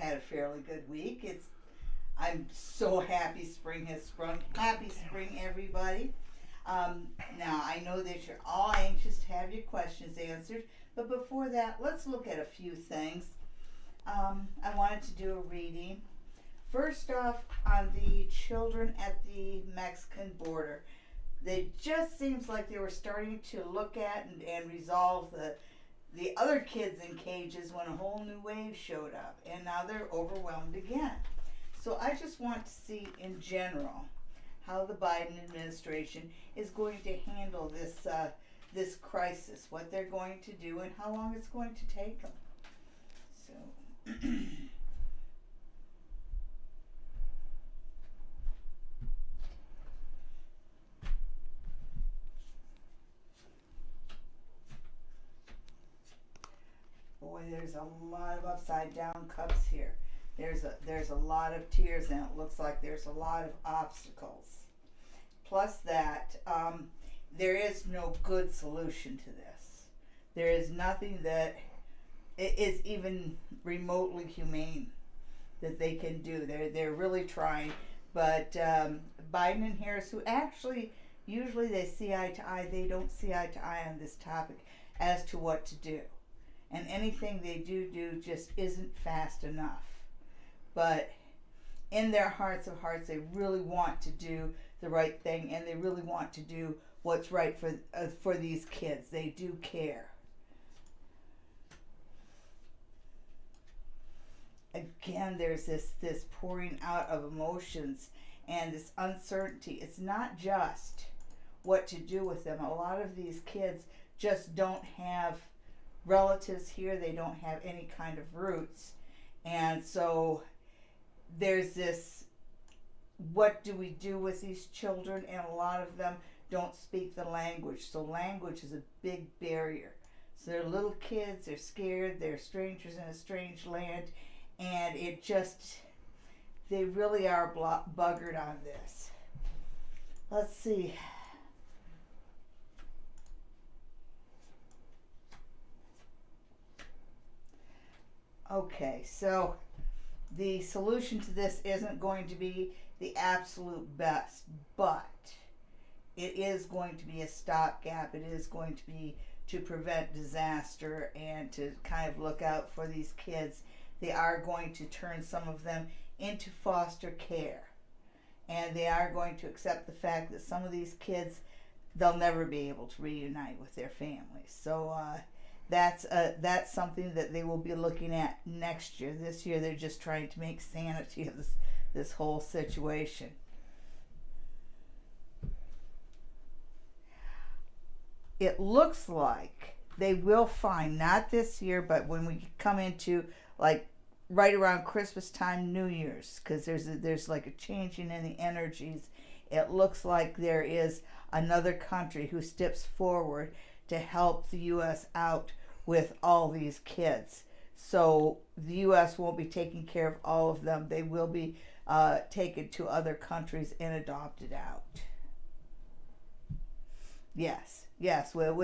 had a fairly good week. I'm so happy spring has sprung. Happy spring, everybody. Now, I know that you're all anxious to have your questions answered, but before that, let's look at a few things. I wanted to do a reading. First off, on the children at the Mexican border, they just seems like they were starting to look at and resolve the other kids in cages when a whole new wave showed up, and now they're overwhelmed again. So I just want to see in general how the Biden administration is going to handle this crisis, what they're going to do, and how long it's going to take them. So boy, there's a lot of upside down cups here. There's a lot of tears, and it looks like there's a lot of obstacles. Plus that, there is no good solution to this. There is nothing that is even remotely humane that they can do. They're really trying, but Biden and Harris, who actually usually they see eye to eye, they don't see eye to eye on this topic as to what to do, and anything they do just isn't fast enough. But in their hearts of hearts, they really want to do the right thing, and they really want to do what's right for these kids. They do care. Again, there's this pouring out of emotions and this uncertainty. It's not just what to do with them. A lot of these kids just don't have relatives here. They don't have any kind of roots, and so there's this, what do we do with these children? And a lot of them don't speak the language, so language is a big barrier. So they're little kids, they're scared, they're strangers in a strange land, and they really are buggered on this. Let's see. Okay, so the solution to this isn't going to be the absolute best, but it is going to be a stopgap. It is going to be to prevent disaster and to kind of look out for these kids. They are going to turn some of them into foster care, and they are going to accept the fact that some of these kids, they'll never be able to reunite with their families. So that's something that they will be looking at next year. This year, they're just trying to make sanity of this whole situation. It looks like they will find, not this year, but when we come into like right around Christmas time, New Year's, because there's like a changing in the energies. It looks like there is another country who steps forward to help the U.S. out with all these kids. So the U.S. won't be taking care of all of them. They will be taken to other countries and adopted out. Yes. Well,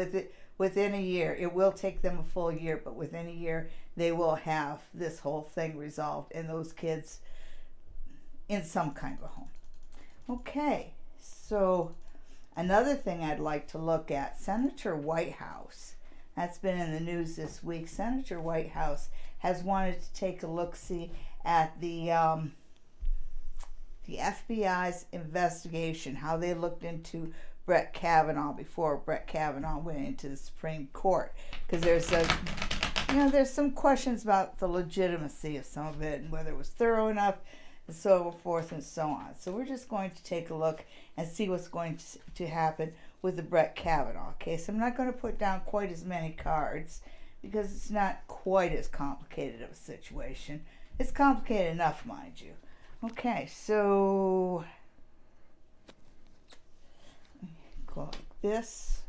within a year, it will take them a full year, but within a year, they will have this whole thing resolved, and those kids in some kind of a home. Okay, so another thing I'd like to look at, Senator Whitehouse. That's been in the news this week. Senator Whitehouse has wanted to take a look-see at the FBI's investigation, how they looked into Brett Kavanaugh before Brett Kavanaugh went into the Supreme Court, because there's some questions about the legitimacy of some of it and whether it was thorough enough and so forth and so on. So we're just going to take a look and see what's going to happen with the Brett Kavanaugh case. I'm not going to put down quite as many cards because it's not quite as complicated of a situation. It's complicated enough, mind you. Okay, so go like this.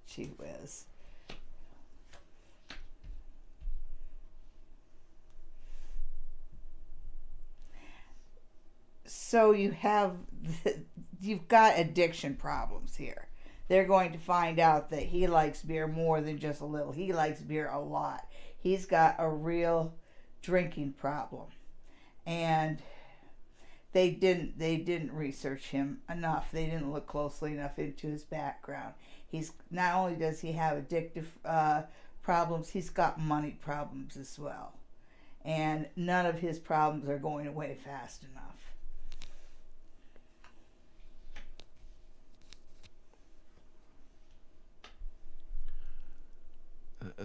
Gee whiz. So you've got addiction problems here. They're going to find out that he likes beer more than just a little. He likes beer a lot. He's got a real drinking problem, and they didn't research him enough. They didn't look closely enough into his background. He's not only does he have addictive problems, he's got money problems as well, and none of his problems are going away fast enough.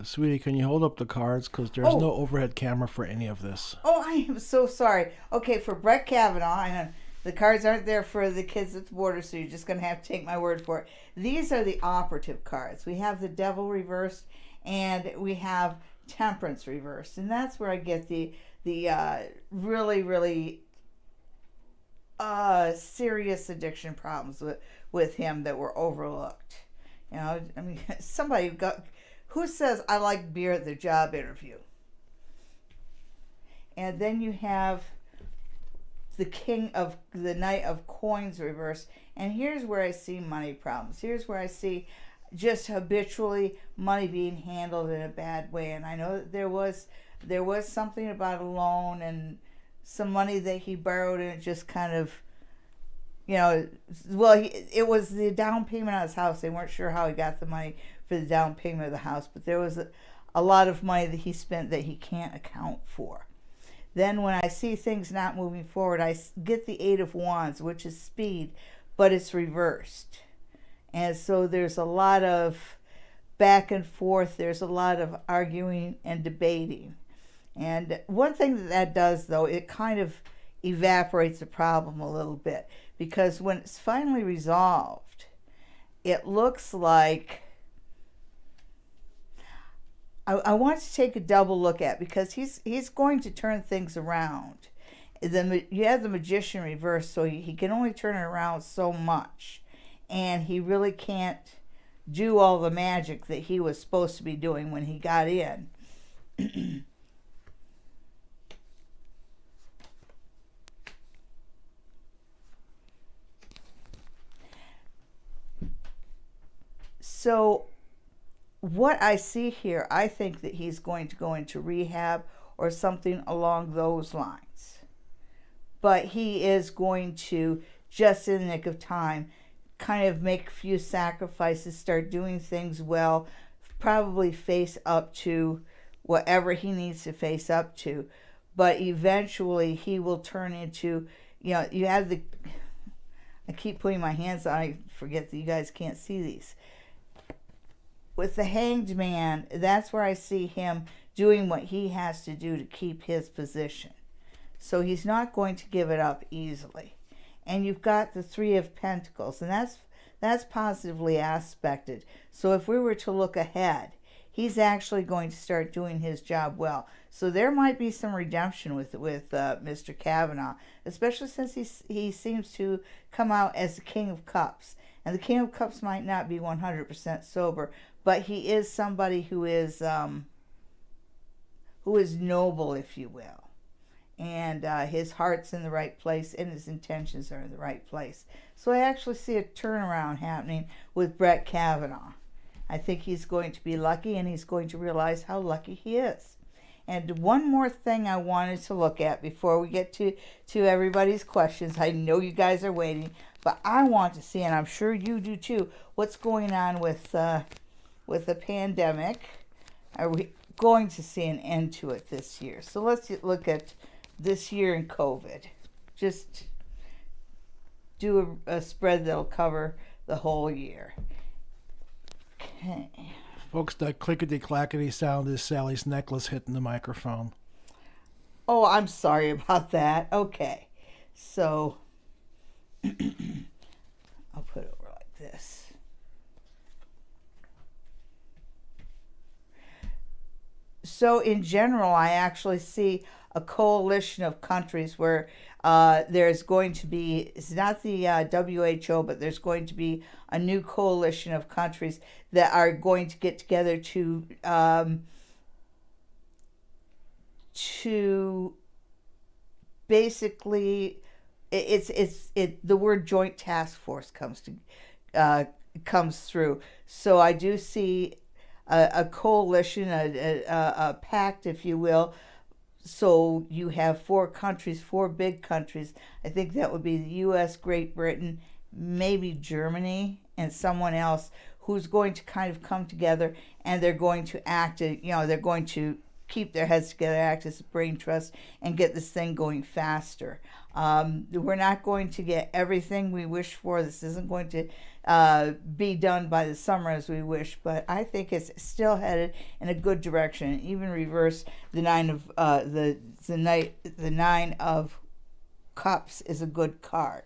Sweetie, can you hold up the cards? Because there's no overhead camera for any of this. Oh, I am so sorry. Okay, for Brett Kavanaugh, the cards aren't there for the kids at the border, so you're just going to have to take my word for it. These are the operative cards. We have the Devil reversed, and we have Temperance reversed. And that's where I get the really, really serious addiction problems with him that were overlooked. You know, I mean, somebody got... Who says I like beer at the job interview? And then you have the Knight of Coins reversed. And here's where I see money problems. Here's where I see just habitually money being handled in a bad way. And I know that there was something about a loan and some money that he borrowed, and it just kind of, you know, well, it was the down payment on his house. They weren't sure how he got the money for the down payment of the house, but there was a lot of money that he spent that he can't account for. Then when I see things not moving forward, I get the Eight of Wands, which is speed, but it's reversed. And so there's a lot of back and forth. There's a lot of arguing and debating. And one thing that does, though, it kind of evaporates the problem a little bit, because when it's finally resolved, it looks like... I want to take a double look at, because he's going to turn things around. You have the Magician reversed, so he can only turn it around so much, and he really can't do all the magic that he was supposed to be doing when he got in. So what I see here, I think that he's going to go into rehab or something along those lines. But he is going to, just in the nick of time, kind of make a few sacrifices, start doing things well, probably face up to whatever he needs to face up to. But eventually he will turn into, you know, you have the... I keep putting my hands on, I forget that you guys can't see these. With the Hanged Man, that's where I see him doing what he has to do to keep his position. So he's not going to give it up easily. And you've got the Three of Pentacles, and that's positively aspected. So if we were to look ahead, he's actually going to start doing his job well. So there might be some redemption with Mr. Kavanaugh, especially since he seems to come out as the King of Cups. And the King of Cups might not be 100% sober, but he is somebody who is noble, if you will. And his heart's in the right place, and his intentions are in the right place. So I actually see a turnaround happening with Brett Kavanaugh. I think he's going to be lucky, and he's going to realize how lucky he is. And one more thing I wanted to look at before we get to everybody's questions. I know you guys are waiting, but I want to see, and I'm sure you do too, what's going on with the pandemic. Are we going to see an end to it this year? So let's look at this year in COVID. Just do a spread that'll cover the whole year. Okay. Folks, that clickety-clackety sound is Sally's necklace hitting the microphone. Oh, I'm sorry about that. Okay. So, I'll put it over like this. So, in general, I actually see a coalition of countries where there's going to be, it's not the WHO, but there's going to be a new coalition of countries that are going to get together to basically, the word joint task force comes through. So I do see a coalition, a pact, if you will, So you have 4 countries, 4 big countries. I think that would be the U.S., Great Britain, maybe Germany, and someone else who's going to kind of come together, and they're going to act, they're going to keep their heads together, act as a brain trust, and get this thing going faster. We're not going to get everything we wish for. This isn't going to be done by the summer as we wish, but I think it's still headed in a good direction. Even reverse the Nine of Cups is a good card.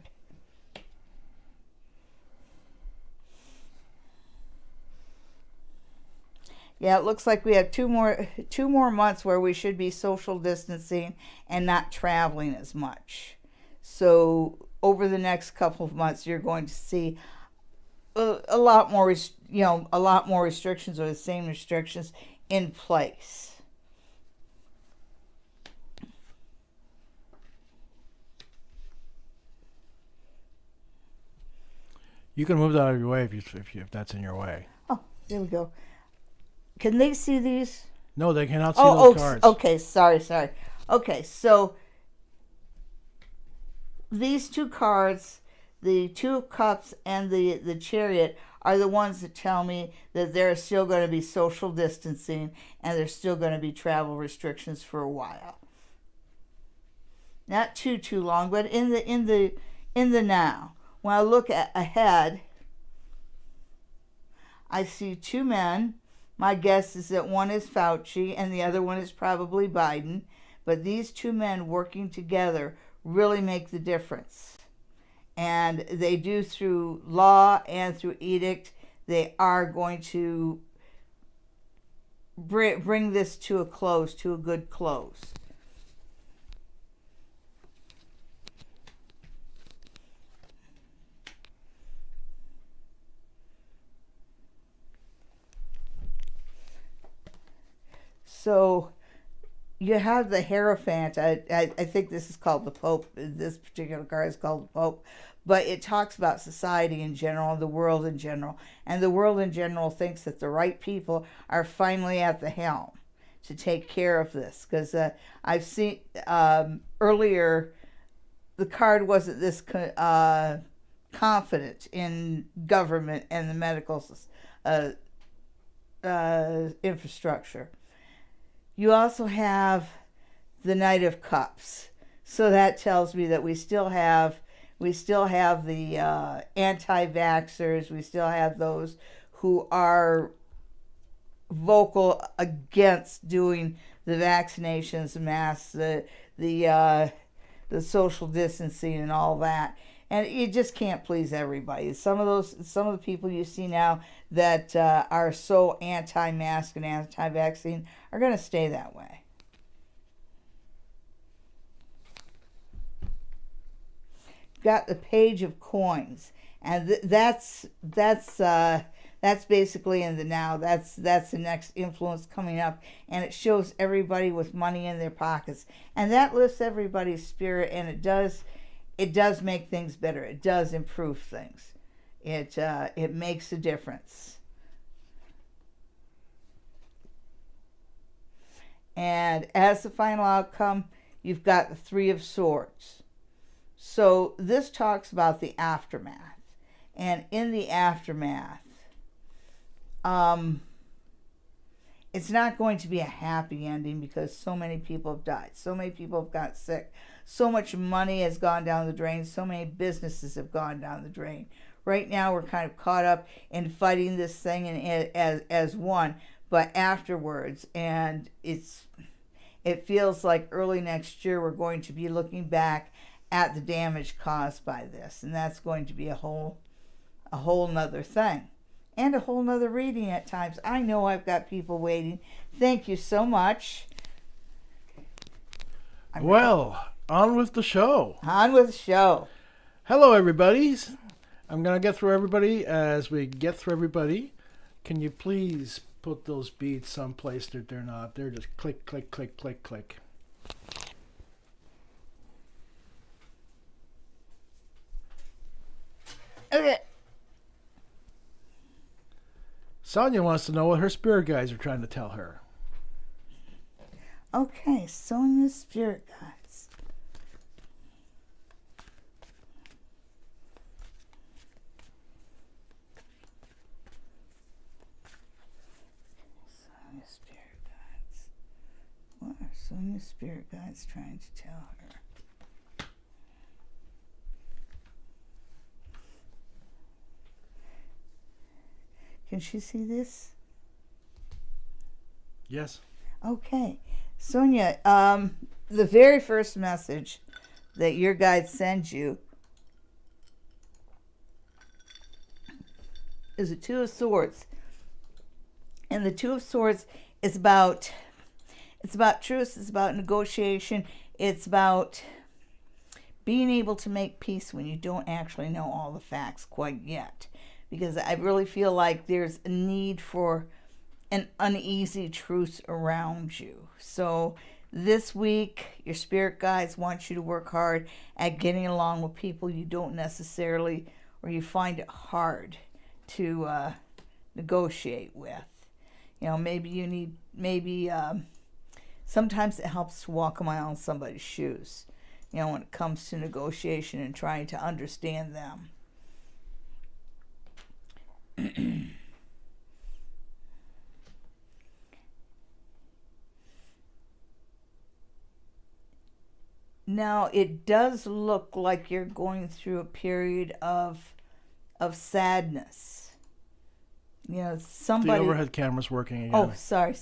Yeah, it looks like we have two more months where we should be social distancing and not traveling as much. So over the next couple of months, you're going to see a lot more restrictions, or the same restrictions in place. You can move that out of your way if that's in your way. Oh, there we go. Can they see these? No, they cannot see those cards. Okay, sorry. Okay, so these 2 cards, the 2 of Cups and the Chariot, are the ones that tell me that there's still going to be social distancing and there's still going to be travel restrictions for a while. Not too long, but in the now. When I look ahead, I see 2 men. My guess is that one is Fauci and the other one is probably Biden. But these 2 men working together really make the difference. And they do through law and through edict. They are going to bring this to a close, to a good close. So you have the Hierophant. I think this is called the Pope. This particular card is called the Pope. But it talks about society in general, the world in general. And the world in general thinks that the right people are finally at the helm to take care of this. Because I've seen earlier, the card wasn't this confident in government and the medical infrastructure. You also have the Knight of Cups. So that tells me that we still have the anti-vaxxers. We still have those who are vocal against doing the vaccinations, the masks, the social distancing and all that. And you just can't please everybody. Some of the people you see now that are so anti-mask and anti-vaccine are going to stay that way. Got the Page of Coins, and that's basically in the now. That's the next influence coming up, and it shows everybody with money in their pockets, and that lifts everybody's spirit, and it does make things better. It does improve things. It makes a difference. And as the final outcome, you've got the 3 of Swords. So this talks about the aftermath. And in the aftermath, it's not going to be a happy ending because so many people have died. So many people have got sick. So much money has gone down the drain. So many businesses have gone down the drain. Right now we're kind of caught up in fighting this thing as one. But afterwards, and it feels like early next year we're going to be looking back at the damage caused by this, and that's going to be a whole nother thing, and a whole nother reading at times. I know I've got people waiting. Thank you so much. Well, on with the show. On with the show. Hello, everybody. I'm gonna get through everybody. As we get through everybody, can you please put those beads someplace that they're not? They're just click, click, click, click, click. Okay. Sonia wants to know what her spirit guides are trying to tell her. Okay, Sonia's spirit guides. Sonia's spirit guides. What are Sonia's spirit guides trying to tell her? Can she see this? Yes. Okay. Sonia, the very first message that your guide sends you is a Two of Swords. And the Two of Swords is about truth, it's about negotiation, it's about being able to make peace when you don't actually know all the facts quite yet. Because I really feel like there's a need for an uneasy truth around you. So this week, your spirit guides want you to work hard at getting along with people you don't necessarily, or you find it hard to negotiate with. You know, maybe sometimes it helps to walk a mile in somebody's shoes, you know, when it comes to negotiation and trying to understand them. Now, it does look like you're going through a period of sadness. You know, somebody... The overhead camera's working again. Oh, sorry.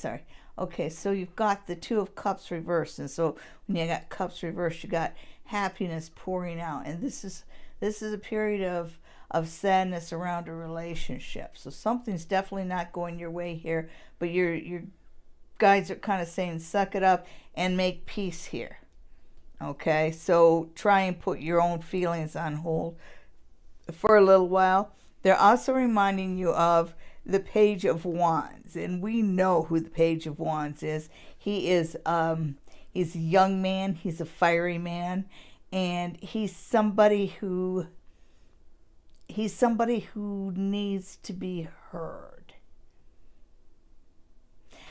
Okay, so you've got the Two of Cups reversed, and so when you got Cups reversed, you got happiness pouring out, and this is a period of sadness around a relationship. So something's definitely not going your way here, but your guides are kind of saying, suck it up and make peace here. Okay, so try and put your own feelings on hold for a little while. They're also reminding you of the Page of Wands, and we know who the Page of Wands is. He's a young man, he's a fiery man, and he's somebody who needs to be heard.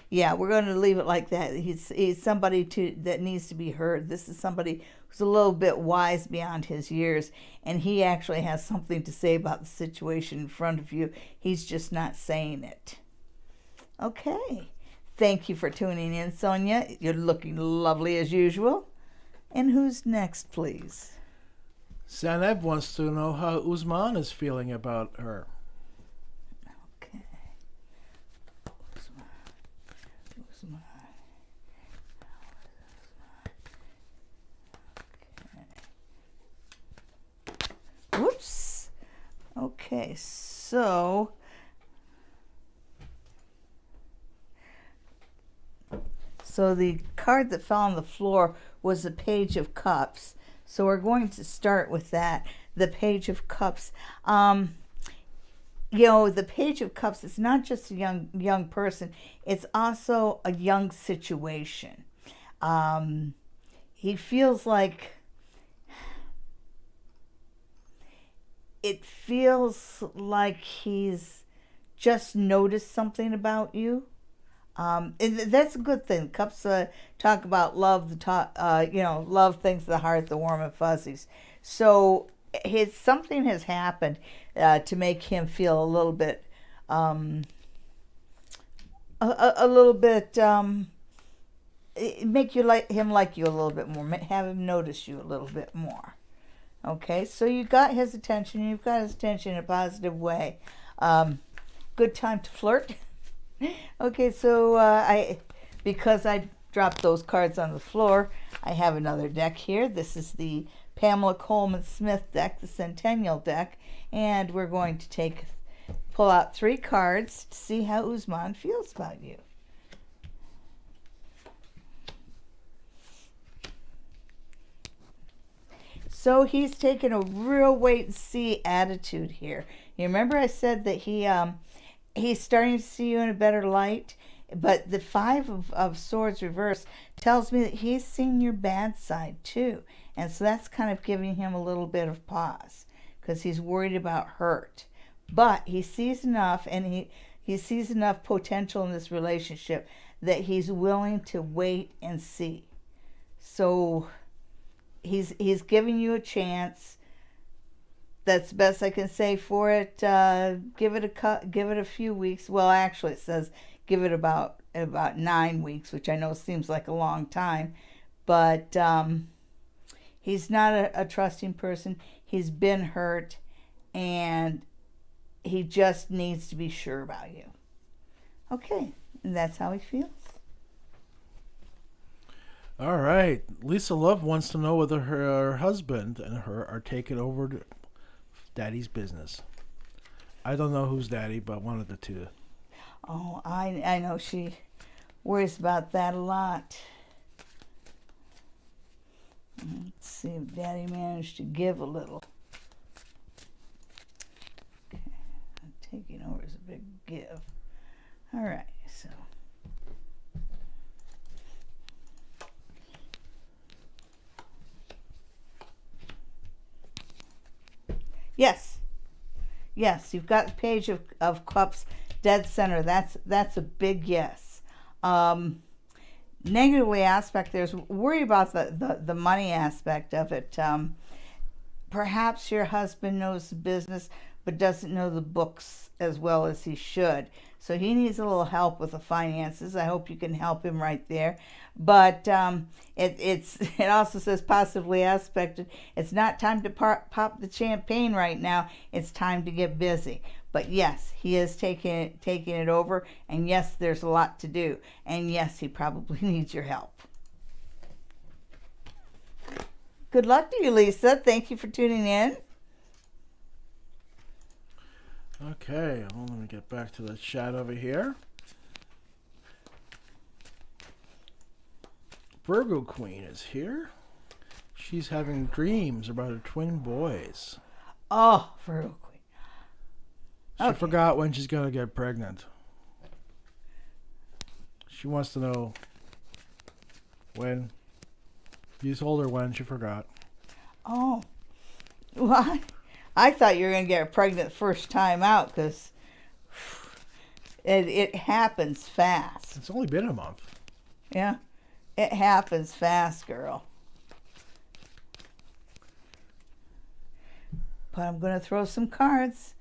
Yeah, we're going to leave it like that. He's somebody that needs to be heard. This is somebody who's a little bit wise beyond his years, and he actually has something to say about the situation in front of you. He's just not saying it. Okay. Thank you for tuning in, Sonia. You're looking lovely as usual. And who's next, please? Zaneb wants to know how Uzman is feeling about her. Okay. Uzman. Okay. Whoops. Okay, so the card that fell on the floor was the Page of Cups. So we're going to start with that, the Page of Cups. You know, the Page of Cups is not just a young person. It's also a young situation. He feels like... It feels like he's just noticed something about you. And that's a good thing. Cups talk about love, love things, the heart, the warm and fuzzies. So something has happened to make him feel a little bit, make you like him like you a little bit more, have him notice you a little bit more. Okay, so you got his attention. You've got his attention in a positive way. Good time to flirt. Okay, so because I dropped those cards on the floor, I have another deck here. This is the Pamela Coleman Smith deck, the Centennial deck, and we're going to pull out 3 cards to see how Uzman feels about you. So he's taking a real wait-and-see attitude here. You remember I said that he's starting to see you in a better light, but the 5 of Swords reversed tells me that he's seen your bad side too, and so that's kind of giving him a little bit of pause because he's worried about hurt. But he sees enough, and He sees enough potential in this relationship that he's willing to wait and see. So he's giving you a chance. That's the best I can say for it. Give it a few weeks. Well, actually, it says give it about 9 weeks, which I know seems like a long time, but he's not a trusting person. He's been hurt, and he just needs to be sure about you. Okay, and that's how he feels. All right. Lisa Love wants to know whether her husband and her are taking over Daddy's business. I don't know who's Daddy, but one of the two. Oh, I know she worries about that a lot. Let's see if Daddy managed to give a little. Okay. Taking over is a big give. All right, so. Yes. Yes, you've got the Page of Cups, dead center. That's a big yes. Negatively aspect, there's worry about the money aspect of it. Perhaps your husband knows the business but doesn't know the books as well as he should. So he needs a little help with the finances. I hope you can help him right there. But it also says possibly aspected. It's not time to pop the champagne right now. It's time to get busy. But yes, he is taking it over. And yes, there's a lot to do. And yes, he probably needs your help. Good luck to you, Lisa. Thank you for tuning in. Okay, well, let me get back to the chat over here. Virgo Queen is here. She's having dreams about her twin boys. Oh, Virgo Queen. She forgot when she's going to get pregnant. She wants to know when. You told her when, she forgot. Oh, well, I thought you were going to get pregnant first time out because it happens fast. It's only been a month. Yeah, it happens fast, girl. But I'm going to throw some cards.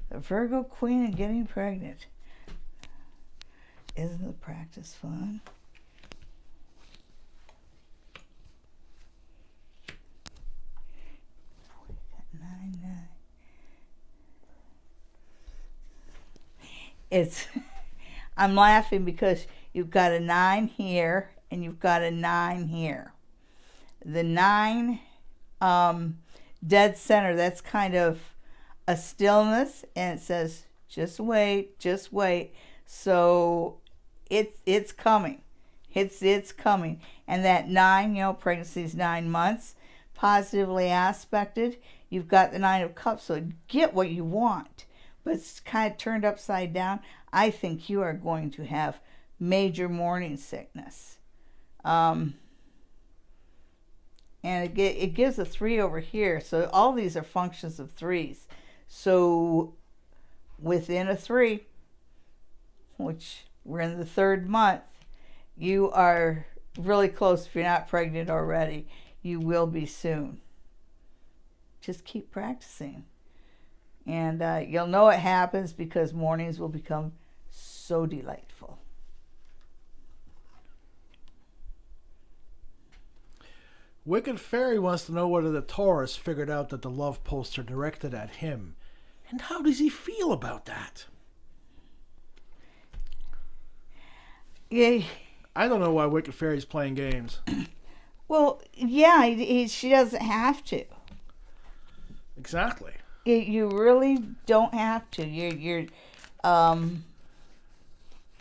The Virgo Queen and getting pregnant. Isn't the practice fun? I'm laughing because you've got a 9 here and you've got a 9 here. The 9 dead center, that's kind of a stillness, and it says just wait, just wait. So it's coming. It's coming. And that 9, pregnancy is 9 months, positively aspected. You've got the 9 of Cups, so get what you want. But it's kind of turned upside down. I think you are going to have major morning sickness. And it gives a 3 over here. So all these are functions of 3s. So within a 3, which we're in the 3rd month, you are really close. If you're not pregnant already, you will be soon. Just keep practicing. And you'll know it happens because mornings will become so delightful. Wicked Fairy wants to know whether the Taurus figured out that the love posts are directed at him. And how does he feel about that? Yeah. I don't know why Wicked Fairy's playing games. Well, yeah, she doesn't have to. Exactly. You really don't have to. You're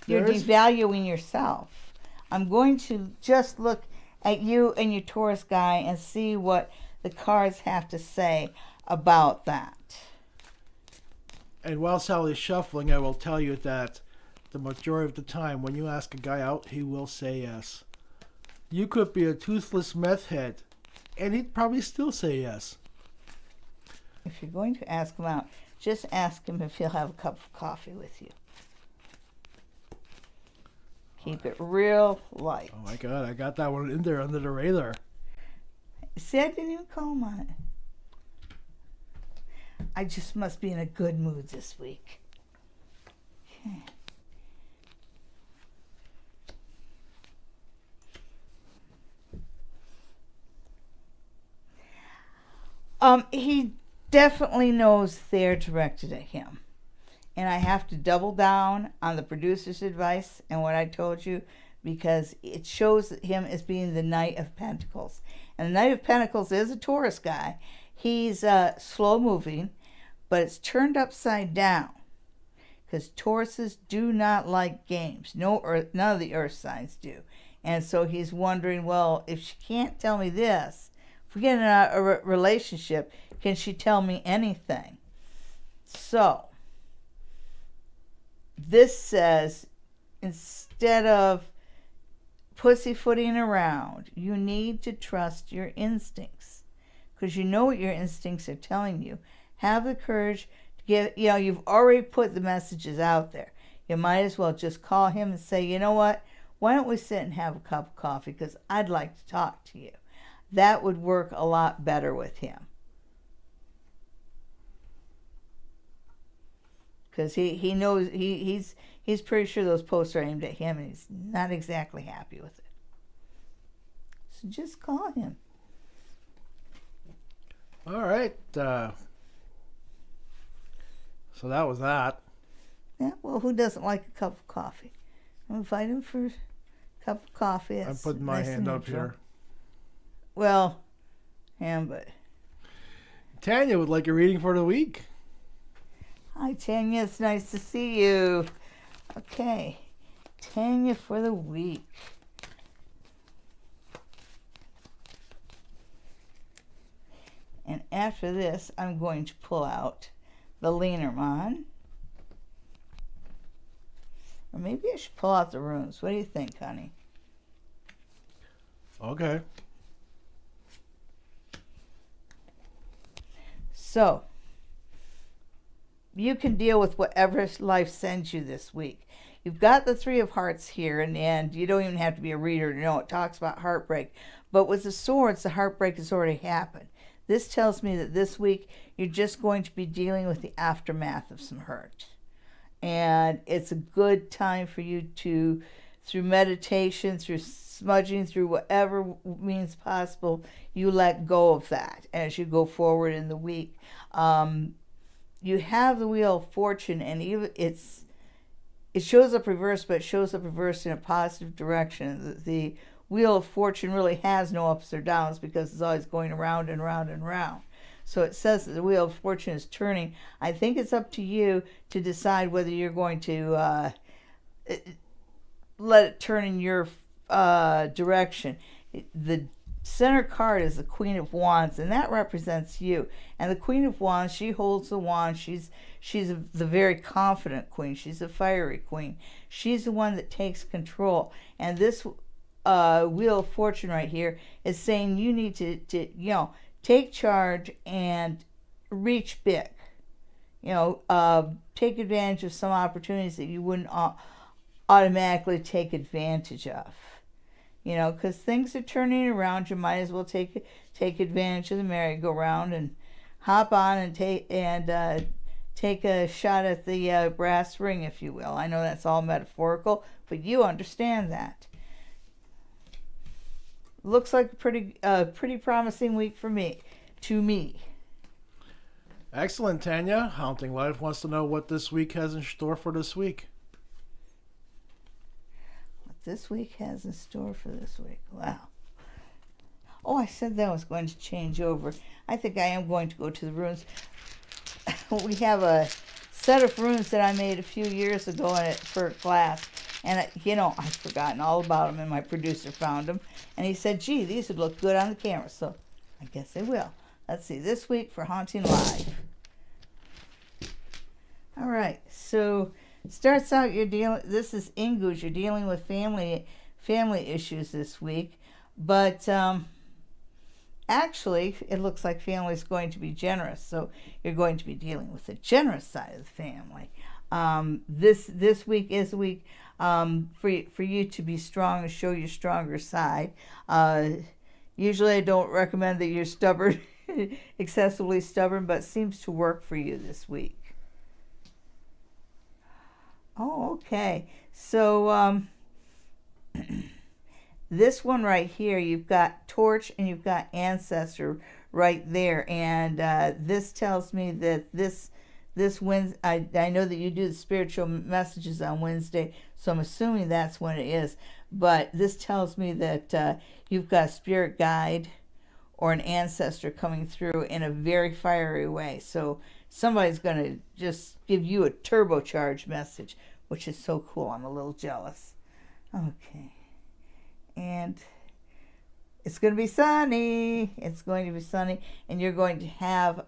devaluing yourself. I'm going to just look at you and your Taurus guy and see what the cards have to say about that. And while Sally's shuffling, I will tell you that the majority of the time, when you ask a guy out, he will say yes. You could be a toothless meth head, and he'd probably still say yes. If you're going to ask him out, just ask him if he'll have a cup of coffee with you. Keep it real light. Oh my God, I got that one in there under the radar. See, I didn't even call him on it. I just must be in a good mood this week. Okay. He definitely knows they're directed at him. And I have to double down on the producer's advice and what I told you, because it shows him as being the Knight of Pentacles. And the Knight of Pentacles is a Taurus guy. He's slow moving, but it's turned upside down, because Tauruses do not like games. None of the earth signs do. And so he's wondering, well, if she can't tell me this, if we get in a relationship, can she tell me anything? So this says, instead of pussyfooting around, you need to trust your instincts, because you know what your instincts are telling you. Have the courage to get, you've already put the messages out there. You might as well just call him and say, you know what, why don't we sit and have a cup of coffee, because I'd like to talk to you. That would work a lot better with him. Because he knows, he's pretty sure those posts are aimed at him, and he's not exactly happy with it. So just call him. All right. So that was that. Yeah, well, who doesn't like a cup of coffee? I'll invite him for a cup of coffee. I'm putting my hand up here. Well, but Tanya would like a reading for the week. Hi, Tanya. It's nice to see you. Okay, Tanya for the week. And after this, I'm going to pull out the Lenormand. Or maybe I should pull out the runes. What do you think, honey? Okay. So, you can deal with whatever life sends you this week. You've got the Three of Hearts here, and you don't even have to be a reader to know it talks about heartbreak. But with the swords, the heartbreak has already happened. This tells me that this week you're just going to be dealing with the aftermath of some hurt. And it's a good time for you to, through meditation, through smudging, through whatever means possible, you let go of that as you go forward in the week. You have the Wheel of Fortune, and even it shows up reversed, but it shows up reversed in a positive direction. The Wheel of Fortune really has no ups or downs, because it's always going around and round and round. So it says that the Wheel of Fortune is turning. I think it's up to you to decide whether you're going to let it turn in your direction. The center card is the Queen of Wands, and that represents you. And the Queen of Wands, she holds the wand. She's the very confident queen. She's a fiery queen. She's the one that takes control. And this Wheel of Fortune right here is saying you need to take charge and reach big. Take advantage of some opportunities that you wouldn't automatically take advantage of. Because things are turning around, you might as well take advantage of the merry-go-round and hop on and take a shot at the brass ring, if you will. I know that's all metaphorical, but you understand that. Looks like a pretty promising week to me. Excellent, Tanya. Haunting Life wants to know what this week has in store for this week. This week has in store for this week. Wow. Oh, I said that was going to change over. I think I am going to go to the runes. We have a set of runes that I made a few years ago for a class. And, I'd forgotten all about them, and my producer found them. And he said, gee, these would look good on the camera. So I guess they will. Let's see. This week for Haunting Live. All right. So starts out this is Ingush, you're dealing with family issues this week, but actually it looks like family is going to be generous, so you're going to be dealing with the generous side of the family. This week is a week for you to be strong and show your stronger side. Usually I don't recommend that you're stubborn, excessively stubborn, but it seems to work for you this week. Oh, okay. So this one right here, you've got Torch and you've got Ancestor right there, and this tells me that this Wednesday, I know that you do the spiritual messages on Wednesday, so I'm assuming that's when it is. But this tells me that you've got a spirit guide or an ancestor coming through in a very fiery way. So somebody's going to just give you a turbocharged message, which is so cool. I'm a little jealous. Okay. And it's going to be sunny. It's going to be sunny, and you're going to have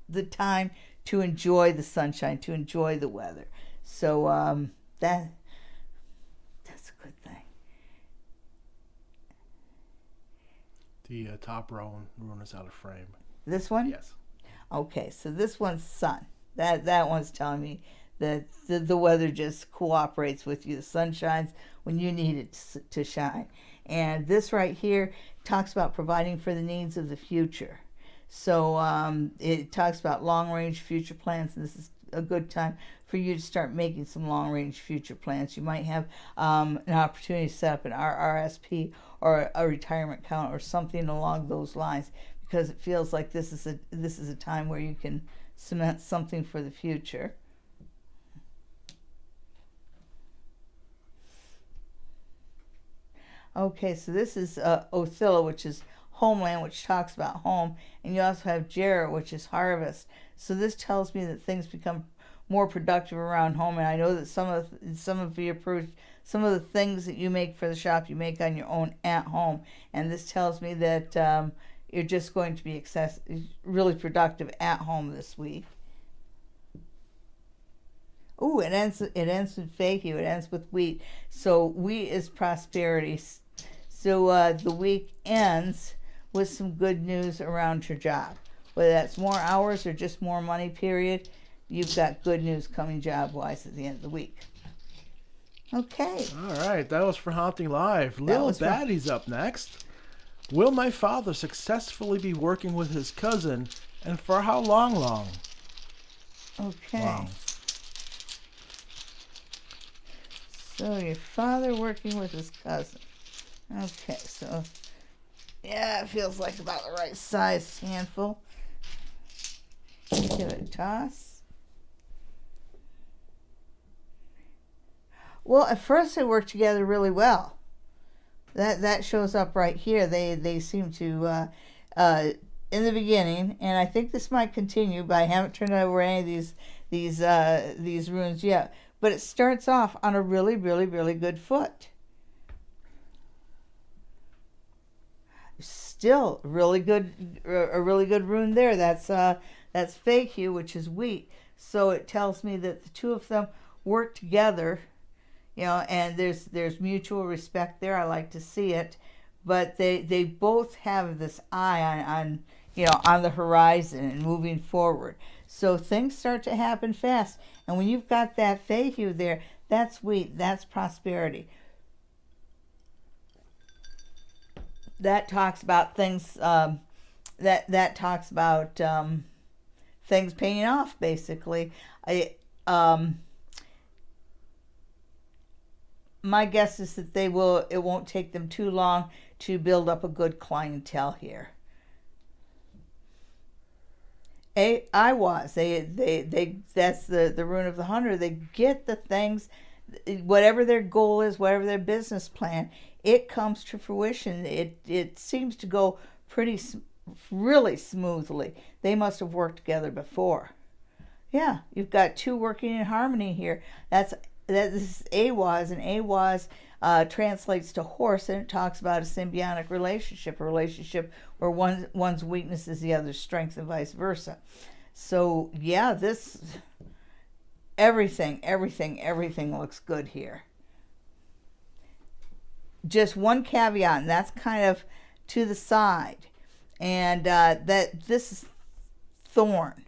the time to enjoy the sunshine, to enjoy the weather. So that's a good thing. The top row is out of frame. This one? Yes. Okay, so this one's sun. That one's telling me that the weather just cooperates with you. The sun shines when you need it to shine. And this right here talks about providing for the needs of the future. So it talks about long-range future plans, and this is a good time for you to start making some long-range future plans. You might have an opportunity to set up an RRSP or a retirement account or something along those lines, because it feels like this is a time where you can cement something for the future. Okay, so this is Othilla, which is homeland, which talks about home, and you also have Jarrah, which is harvest. So this tells me that things become more productive around home, and I know that some of the things that you make for the shop you make on your own at home, and this tells me that you're just going to be really productive at home this week. Ooh, it ends with Fahey. It ends with wheat. So wheat is prosperity. So the week ends with some good news around your job. Whether that's more hours or just more money, period, you've got good news coming job-wise at the end of the week. Okay. All right, that was for Haunting Live. Little Daddy's up next. Will my father successfully be working with his cousin, and for how long? Okay. Wow. So your father working with his cousin. Okay, so yeah, it feels like about the right size handful. Give it a toss. Well, at first they worked together really well. That shows up right here. They seem to in the beginning, and I think this might continue, but I haven't turned over any of these runes yet. But it starts off on a really, really, really good foot. Still a really good rune there. That's Fahey, which is wheat. So it tells me that the two of them work together, and there's mutual respect there. I like to see it, but they both have this eye on the horizon and moving forward. So things start to happen fast. And when you've got that Fahey there, that's wheat, that's prosperity. That talks about things, that talks about things paying off, basically. My guess is that it won't take them too long to build up a good clientele here. that's the rune of the hunter. They get the things, whatever their goal is, whatever their business plan, it comes to fruition. It seems to go really smoothly. They must have worked together before. Yeah, you've got two working in harmony here. This is Awaz, and Awaz translates to horse, and it talks about a symbiotic relationship, a relationship where one's weakness is the other's strength, and vice versa. So yeah, everything looks good here. Just one caveat, and that's kind of to the side, and that this is Thorn,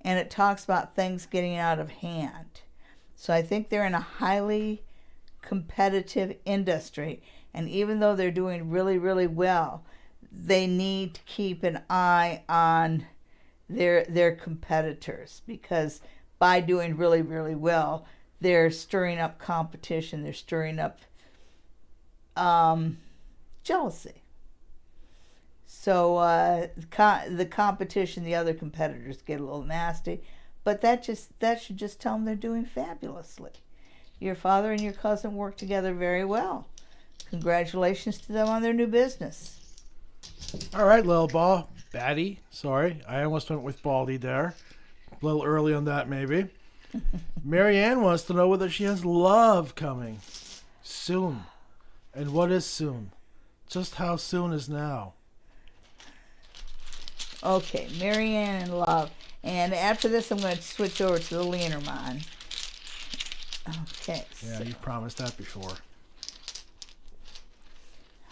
and it talks about things getting out of hand. So I think they're in a highly competitive industry. And even though they're doing really, really well, they need to keep an eye on their competitors, because by doing really, really well, they're stirring up competition. They're stirring up jealousy. So the competition, the other competitors get a little nasty, but that should just tell them they're doing fabulously. Your father and your cousin work together very well. Congratulations to them on their new business. All right, little ball. Batty. Sorry, I almost went with Baldy there. A little early on that, maybe. Marianne wants to know whether she has love coming soon. And what is soon? Just how soon is now? Okay, Marianne and love. And after this, I'm going to switch over to the Lenormand. Okay. Yeah, you've promised that before.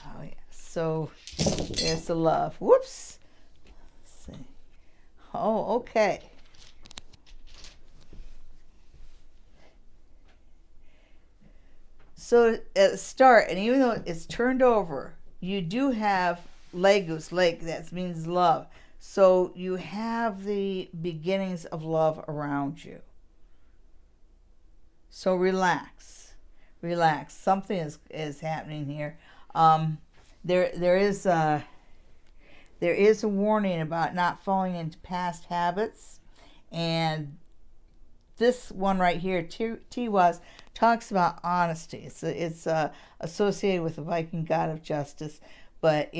Oh, yeah. So, there's the love. Whoops. Let's see. Oh, okay. So, at the start, and even though it's turned over, you do have Legos, lake, that means love. So, you have the beginnings of love around you. So relax. Something is happening here. There is a warning about not falling into past habits, and this one right here, Tiwaz, talks about honesty. It's associated with the Viking god of justice, but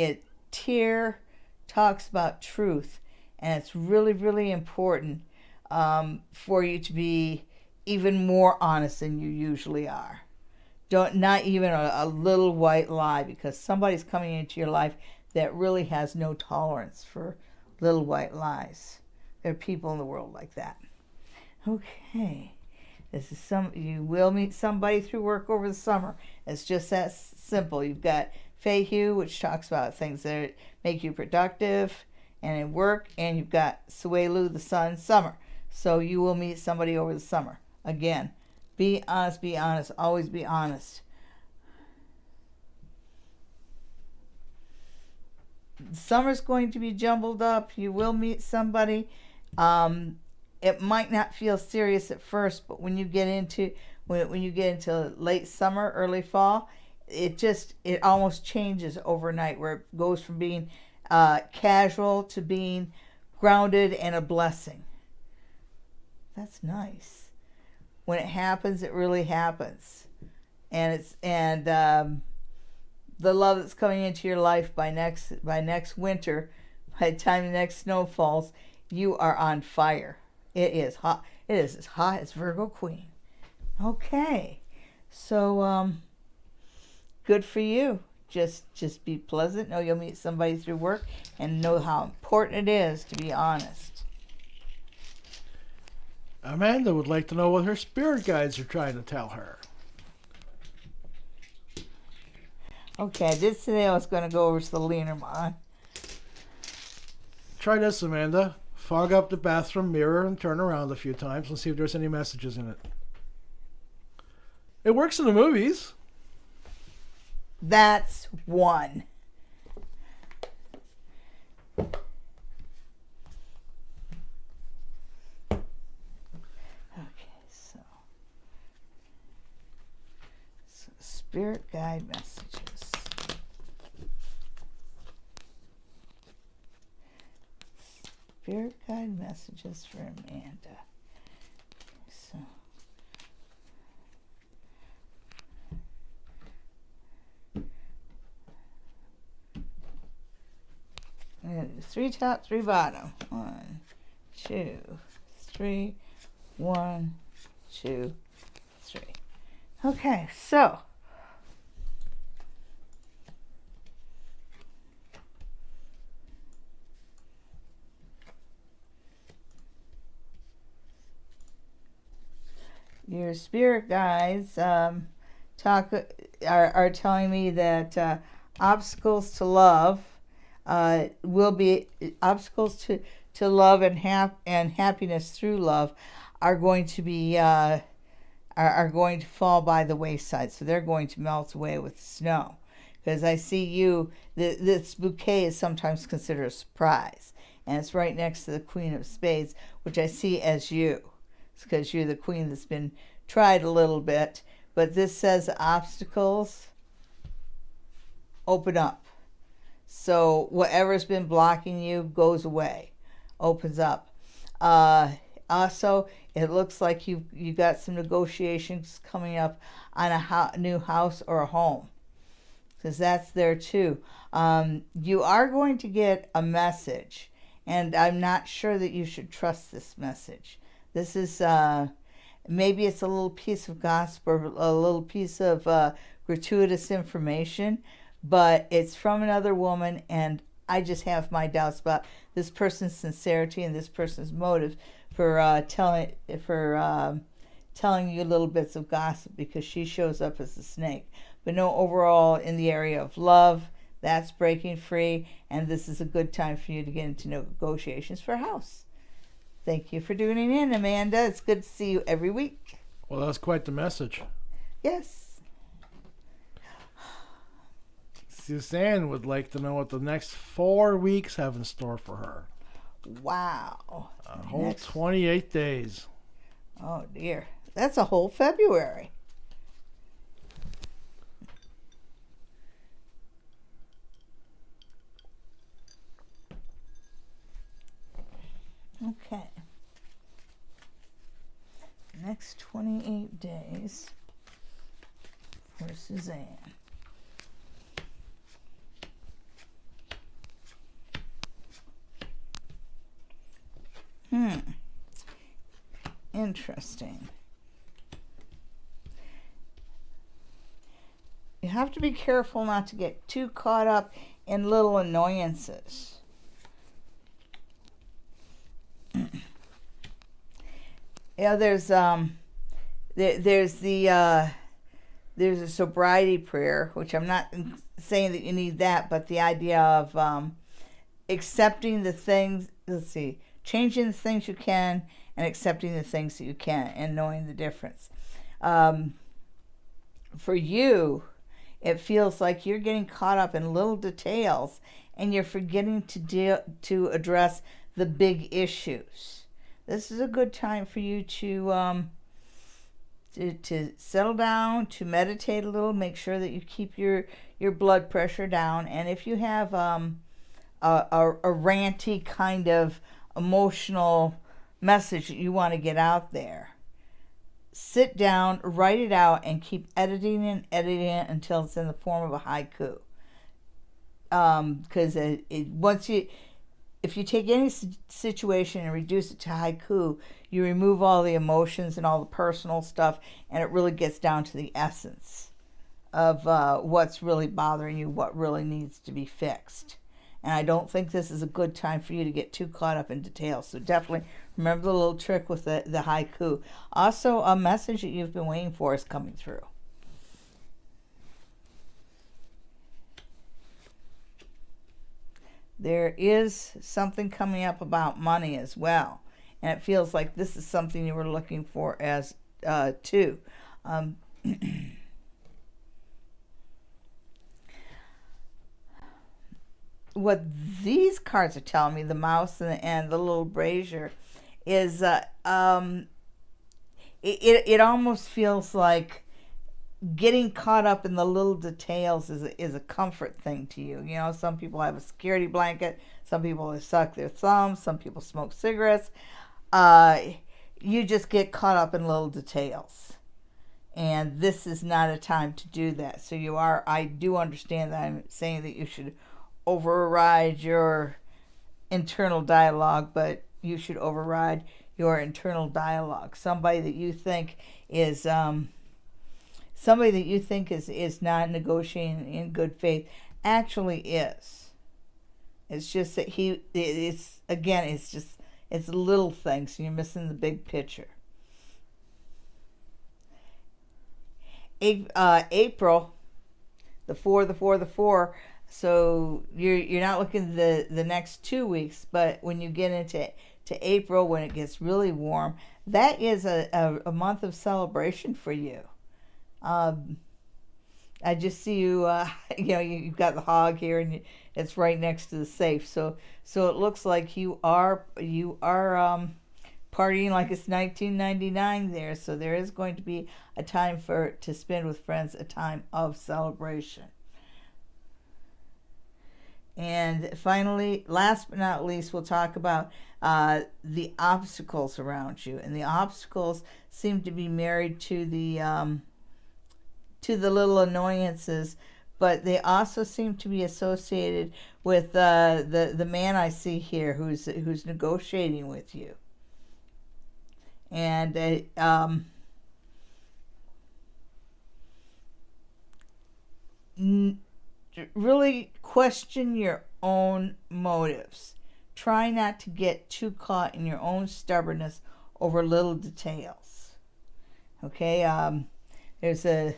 Tyr talks about truth, and it's really, really important for you to be even more honest than you usually are. Not even a little white lie, because somebody's coming into your life that really has no tolerance for little white lies. There are people in the world like that. Okay. You will meet somebody through work over the summer. It's just that simple. You've got Feihu, which talks about things that make you productive and in work, and you've got Suelu, the sun, summer. So you will meet somebody over the summer. Again, be honest, always be honest. Summer's going to be jumbled up. You will meet somebody. It might not feel serious at first, but when you get into late summer, early fall, it almost changes overnight, where it goes from being casual to being grounded and a blessing. That's nice. When it happens, it really happens, and the love that's coming into your life by next winter, by the time the next snow falls, you are on fire. It is hot. It is as hot as Virgo Queen. Okay, so good for you. Just be pleasant. Know you'll meet somebody through work, and know how important it is to be honest. Amanda would like to know what her spirit guides are trying to tell her. Okay, I did say I was going to go over to the Lenormand. Try this, Amanda. Fog up the bathroom mirror and turn around a few times and see if there's any messages in it. It works in the movies. That's one. Spirit guide messages. Spirit guide messages for Amanda. So, I'm going to do 3 top, 3 bottom. 1, 2, 3. 1, 2, 3. Okay, so your spirit guides are telling me that obstacles to love will be obstacles to love and happiness through love are going to be are going to fall by the wayside. So they're going to melt away with the snow. Because I see you, this bouquet is sometimes considered a surprise. And it's right next to the Queen of Spades, which I see as you. It's because you're the queen that's been tried a little bit. But this says obstacles open up. So whatever's been blocking you goes away, opens up. Also, it looks like you got some negotiations coming up on a new house or a home, because that's there too. You are going to get a message, and I'm not sure that you should trust this message. This is maybe it's a little piece of gossip or a little piece of gratuitous information, but it's from another woman, and I just have my doubts about this person's sincerity and this person's motive for telling you little bits of gossip, because she shows up as a snake. But no, overall, in the area of love, that's breaking free, and this is a good time for you to get into negotiations for a house. Thank you for tuning in, Amanda. It's good to see you every week. Well, that's quite the message. Yes. Suzanne would like to know what the next 4 weeks have in store for her. Wow. A whole 28 days. Oh, dear. That's a whole February. Okay. Next 28 days for Suzanne. Interesting. You have to be careful not to get too caught up in little annoyances. Yeah, there's a sobriety prayer, which I'm not saying that you need that, but the idea of accepting the things, changing the things you can and accepting the things that you can't, and knowing the difference. For you, it feels like you're getting caught up in little details and you're forgetting to address the big issues. This is a good time for you to settle down, to meditate a little, make sure that you keep your blood pressure down. And if you have a ranty kind of emotional message that you want to get out there, sit down, write it out, and keep editing it until it's in the form of a haiku. Because if you take any situation and reduce it to haiku, you remove all the emotions and all the personal stuff, and it really gets down to the essence of what's really bothering you, what really needs to be fixed. And I don't think this is a good time for you to get too caught up in details. So definitely remember the little trick with the haiku. Also, a message that you've been waiting for is coming through. There is something coming up about money as well. And it feels like this is something you were looking for as too. What these cards are telling me, the mouse and the little brazier, is it almost feels like getting caught up in the little details is a comfort thing to you. You know, some people have a security blanket, some people suck their thumbs, some people smoke cigarettes. You just get caught up in little details. And this is not a time to do that. So I do understand that I'm saying that you should override your internal dialogue, but you should override your internal dialogue. Somebody that you think is not negotiating in good faith actually is. It's just that it's little things, and you're missing the big picture. April, the 4. So you're not looking the next 2 weeks, but when you get into to April when it gets really warm, that is a month of celebration for you. I just see you, you've got the hog here, and it's right next to the safe. So it looks like you are partying like it's 1999 there. So there is going to be a time to spend with friends, a time of celebration. And finally, last but not least, we'll talk about the obstacles around you. And the obstacles seem to be married to the little annoyances, but they also seem to be associated with the man I see here who's negotiating with you. And really question your own motives. Try not to get too caught in your own stubbornness over little details. Okay, there's a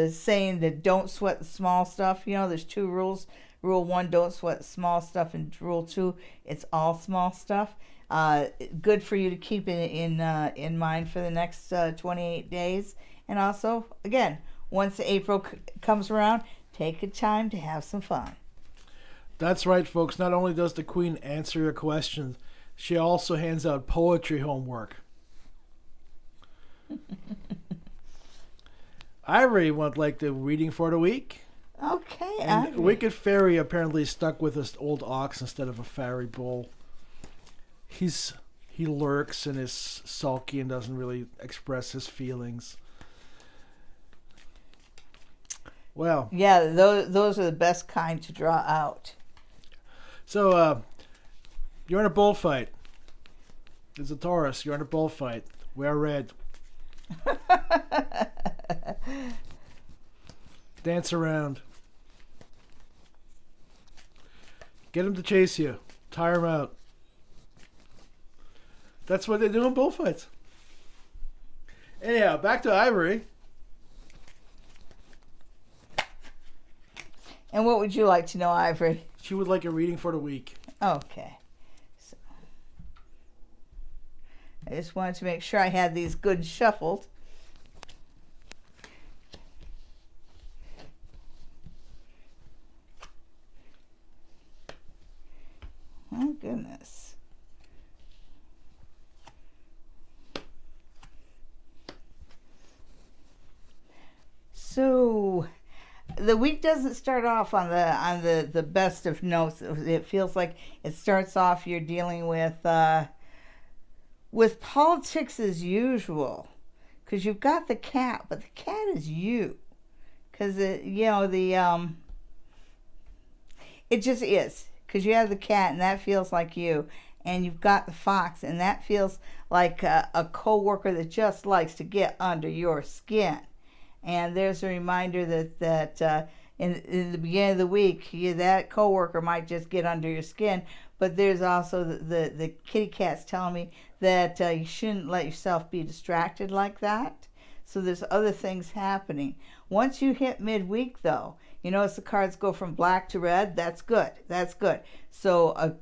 saying that don't sweat the small stuff. There's 2 rules. Rule 1, don't sweat the small stuff, and Rule 2, it's all small stuff. Good for you to keep in mind for the next 28 days. And also, again, once April comes around, take a time to have some fun. That's right, folks. Not only does the Queen answer your questions, she also hands out poetry homework. Ivory would like the reading for the week. Okay, and Ivory. Wicked Fairy apparently stuck with this old ox instead of a fairy bull. He lurks and is sulky and doesn't really express his feelings. Well, yeah, those are the best kind to draw out. So, you're in a bullfight. It's a Taurus. You're in a bullfight. Wear red. Dance around. Get him to chase you. Tire him out. That's what they do in bullfights. Anyhow, back to Ivory. And what would you like to know, Ivory? She would like a reading for the week. Okay. So, I just wanted to make sure I had these good shuffled. Oh, goodness. So the week doesn't start off on the best of notes. It feels like it starts off you're dealing with politics as usual, because you've got the cat, but the cat is you, because it just is, because you have the cat and that feels like you, and you've got the fox and that feels like a coworker that just likes to get under your skin. And there's a reminder that in the beginning of the week, that coworker might just get under your skin. But there's also the kitty cat's telling me that you shouldn't let yourself be distracted like that. So there's other things happening. Once you hit midweek, though, you notice the cards go from black to red. That's good. That's good. So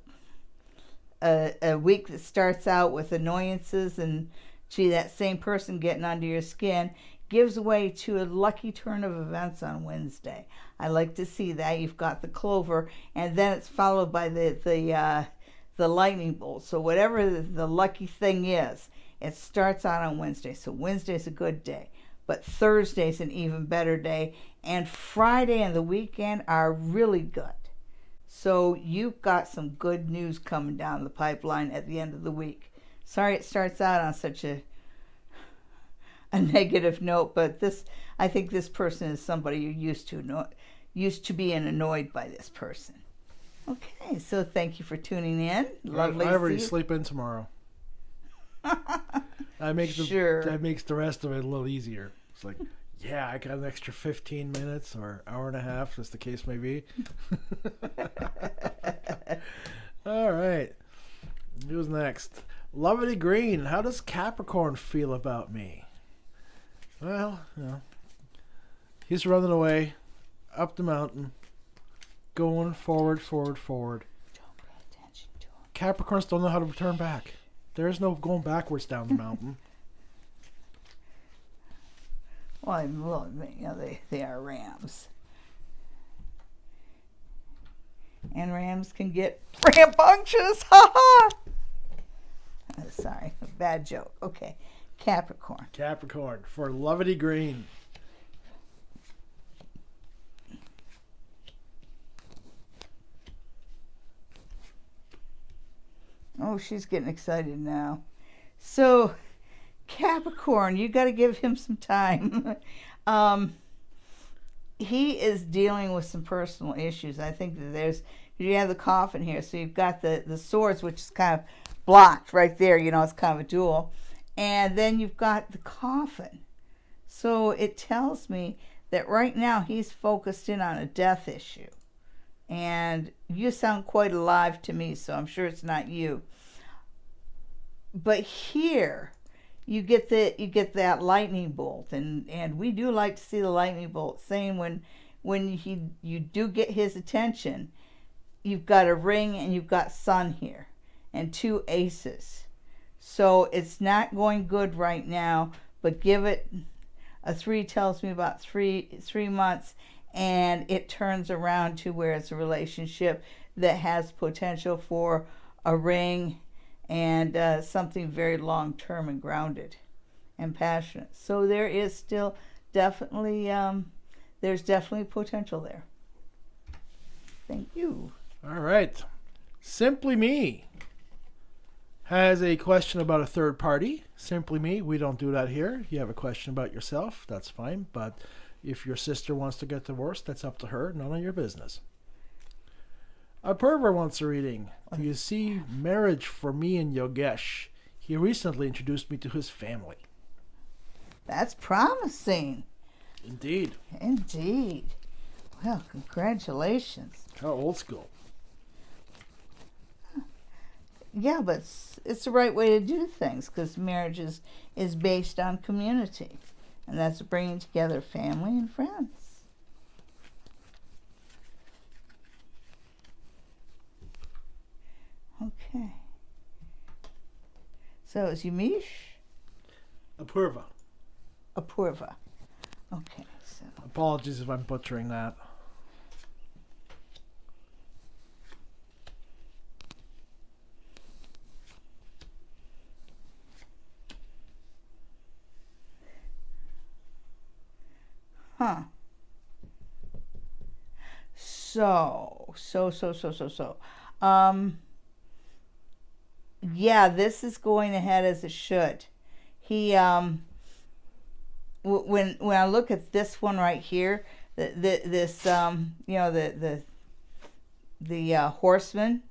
a week that starts out with annoyances and, gee, that same person getting under your skin gives way to a lucky turn of events on Wednesday. I like to see that. You've got the clover, and then it's followed by the lightning bolt. So whatever the lucky thing is, it starts out on Wednesday. So Wednesday's a good day, but Thursday's an even better day, and Friday and the weekend are really good. So you've got some good news coming down the pipeline at the end of the week. Sorry it starts out on such a negative note, but I think this person is somebody you're used to being annoyed by this person. Okay, so thank you for tuning in. Lovely. I already sleep in tomorrow. That makes the rest of it a little easier. It's like, yeah, I got an extra 15 minutes or hour and a half, as the case may be. All right. Who's next? Lovely Green. How does Capricorn feel about me? Well, he's running away up the mountain, going forward. Don't pay attention to him. Capricorns don't know how to turn back. There's no going backwards down the mountain. Well, you know, they are rams. And rams can get rambunctious. Ha ha! Sorry, bad joke. Okay, Capricorn. Capricorn for Lovety Green. Oh, she's getting excited now. So, Capricorn, you got to give him some time. He is dealing with some personal issues. I think that you have the coffin here, so you've got the swords, which is kind of blocked right there. You know, it's kind of a duel. And then you've got the coffin. So it tells me that right now he's focused in on a death issue. And you sound quite alive to me, so I'm sure it's not you. But here, you get that lightning bolt, and we do like to see the lightning bolt. Saying when you do get his attention, you've got a ring and you've got sun here, and 2 aces. So it's not going good right now. But give it a 3 tells me about 3 months. And it turns around to where it's a relationship that has potential for a ring and something very long-term and grounded and passionate. So there is still definitely, there's definitely potential there. Thank you. All right. Simply Me has a question about a third party. Simply Me, we don't do that here. You have a question about yourself, that's fine. But if your sister wants to get divorced, that's up to her. None of your business. A pervert wants a reading. Do you see marriage for me and Yogesh? He recently introduced me to his family. That's promising. Indeed. Indeed. Well, congratulations. How old school. Yeah, but it's the right way to do things, because marriage is based on community. And that's bringing together family and friends. Okay. So it's Yumish? Apurva. Apurva. Okay, so. Apologies if I'm butchering that. Huh. So. Yeah, this is going ahead as it should. He, when I look at this one right here, this, you know, the horseman,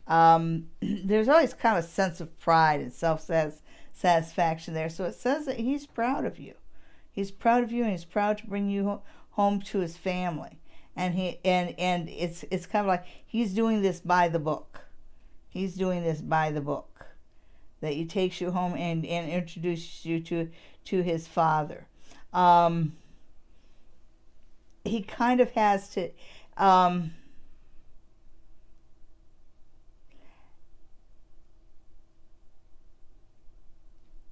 there's always kind of a sense of pride and self-satisfaction there. So it says that he's proud of you. He's proud of you, and he's proud to bring you home to his family. And it's kind of like he's doing this by the book. He's doing this by the book. That he takes you home and introduces you to his father. He kind of has to.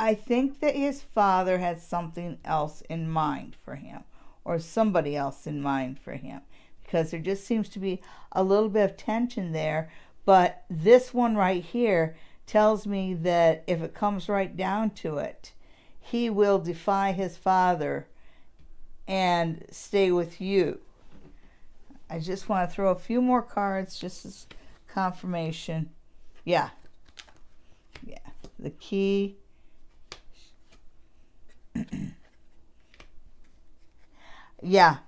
I think that his father has something else in mind for him, or somebody else in mind for him, because there just seems to be a little bit of tension there. But this one right here tells me that if it comes right down to it, he will defy his father and stay with you. I just want to throw a few more cards just as confirmation. Yeah. The key. Yeah,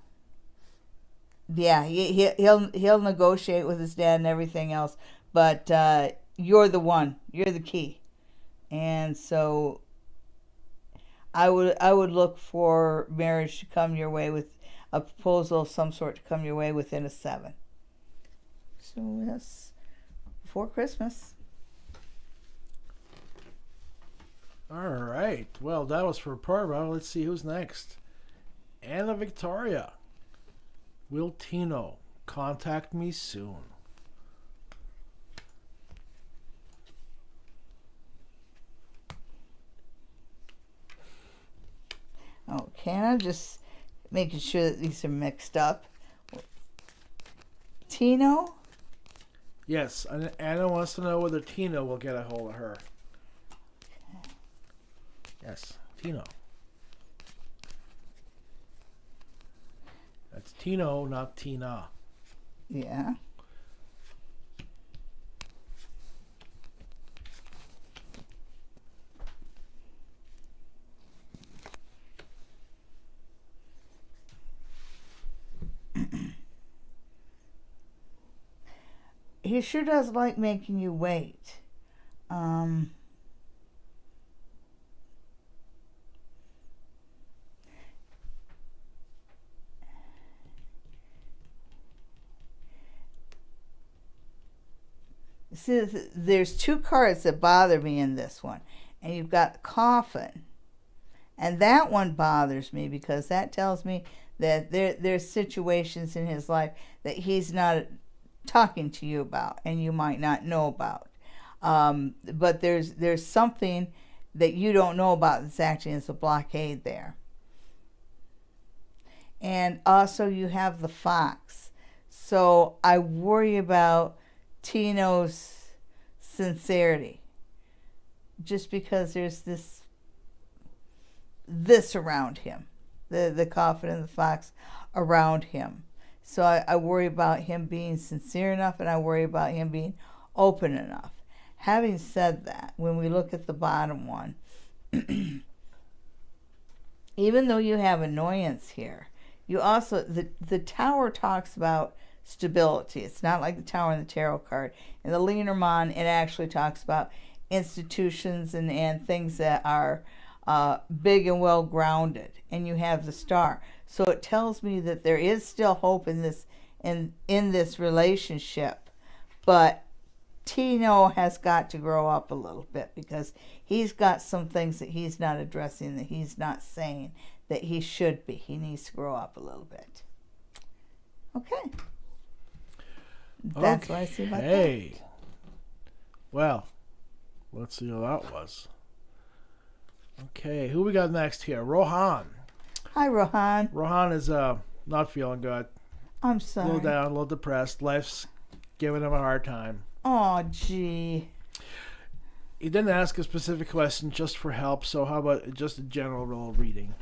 he'll negotiate with his dad and everything else, but you're the one, you're the key, and so I would look for marriage to come your way, with a proposal of some sort to come your way within a 7. So that's before Christmas. All right. Well, that was for Parva. Let's see who's next. Anna Victoria. Will Tino contact me soon? Okay, and I'm just making sure that these are mixed up. Tino? Yes, and Anna wants to know whether Tino will get a hold of her. Yes, Tino. That's Tino, not Tina. Yeah. He sure does like making you wait. See, there's two cards that bother me in this one. And you've got the coffin. And that one bothers me because that tells me that there's situations in his life that he's not talking to you about and you might not know about. But there's something that you don't know about that's acting as a blockade there. And also you have the fox. So I worry about Tino's sincerity. Just because there's this around him. The coffin and the fox around him. So I worry about him being sincere enough, and I worry about him being open enough. Having said that, when we look at the bottom one, even though you have annoyance here, you also, the tower talks about stability. It's not like the tower in the tarot card. In the Lenormand, it actually talks about institutions and things that are big and well grounded. And you have the star. So it tells me that there is still hope in this relationship, but Tino has got to grow up a little bit because he's got some things that he's not addressing, that he's not saying that he should be. He needs to grow up a little bit. Okay. That's what I see about that. Hey. Well, let's see how that was. Okay, who we got next here? Rohan. Hi, Rohan. Rohan is not feeling good. I'm sorry. A little down, a little depressed. Life's giving him a hard time. Oh, gee. He didn't ask a specific question just for help, so how about just a general reading?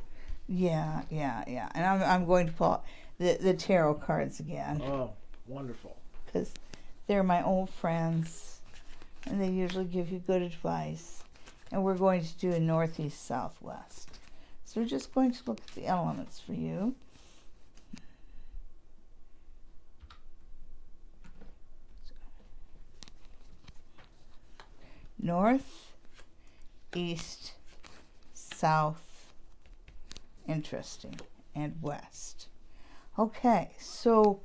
Yeah. And I'm going to pull out the tarot cards again. Oh, wonderful. Because they're my old friends, and they usually give you good advice. And we're going to do a northeast, southwest. So we're just going to look at the elements for you. North, east, south, interesting, and west. Okay, so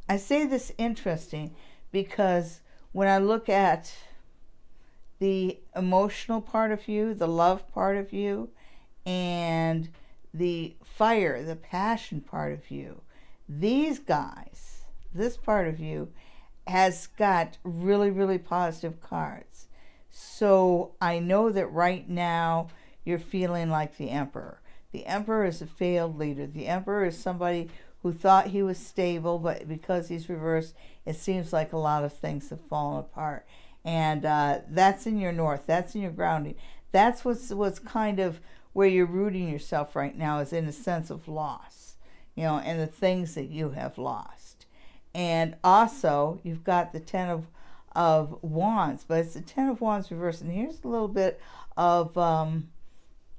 I say this interesting because when I look at the emotional part of you, the love part of you, and the fire, the passion part of you, these guys, this part of you, has got really, really positive cards. So I know that right now you're feeling like the Emperor. The Emperor is a failed leader. The Emperor is somebody who thought he was stable, but because he's reversed, it seems like a lot of things have fallen apart. And that's in your north. That's in your grounding. That's what's kind of where you're rooting yourself right now, is in a sense of loss, and the things that you have lost. And also, you've got the Ten of Wands, but it's the Ten of Wands reversed. And here's a little bit of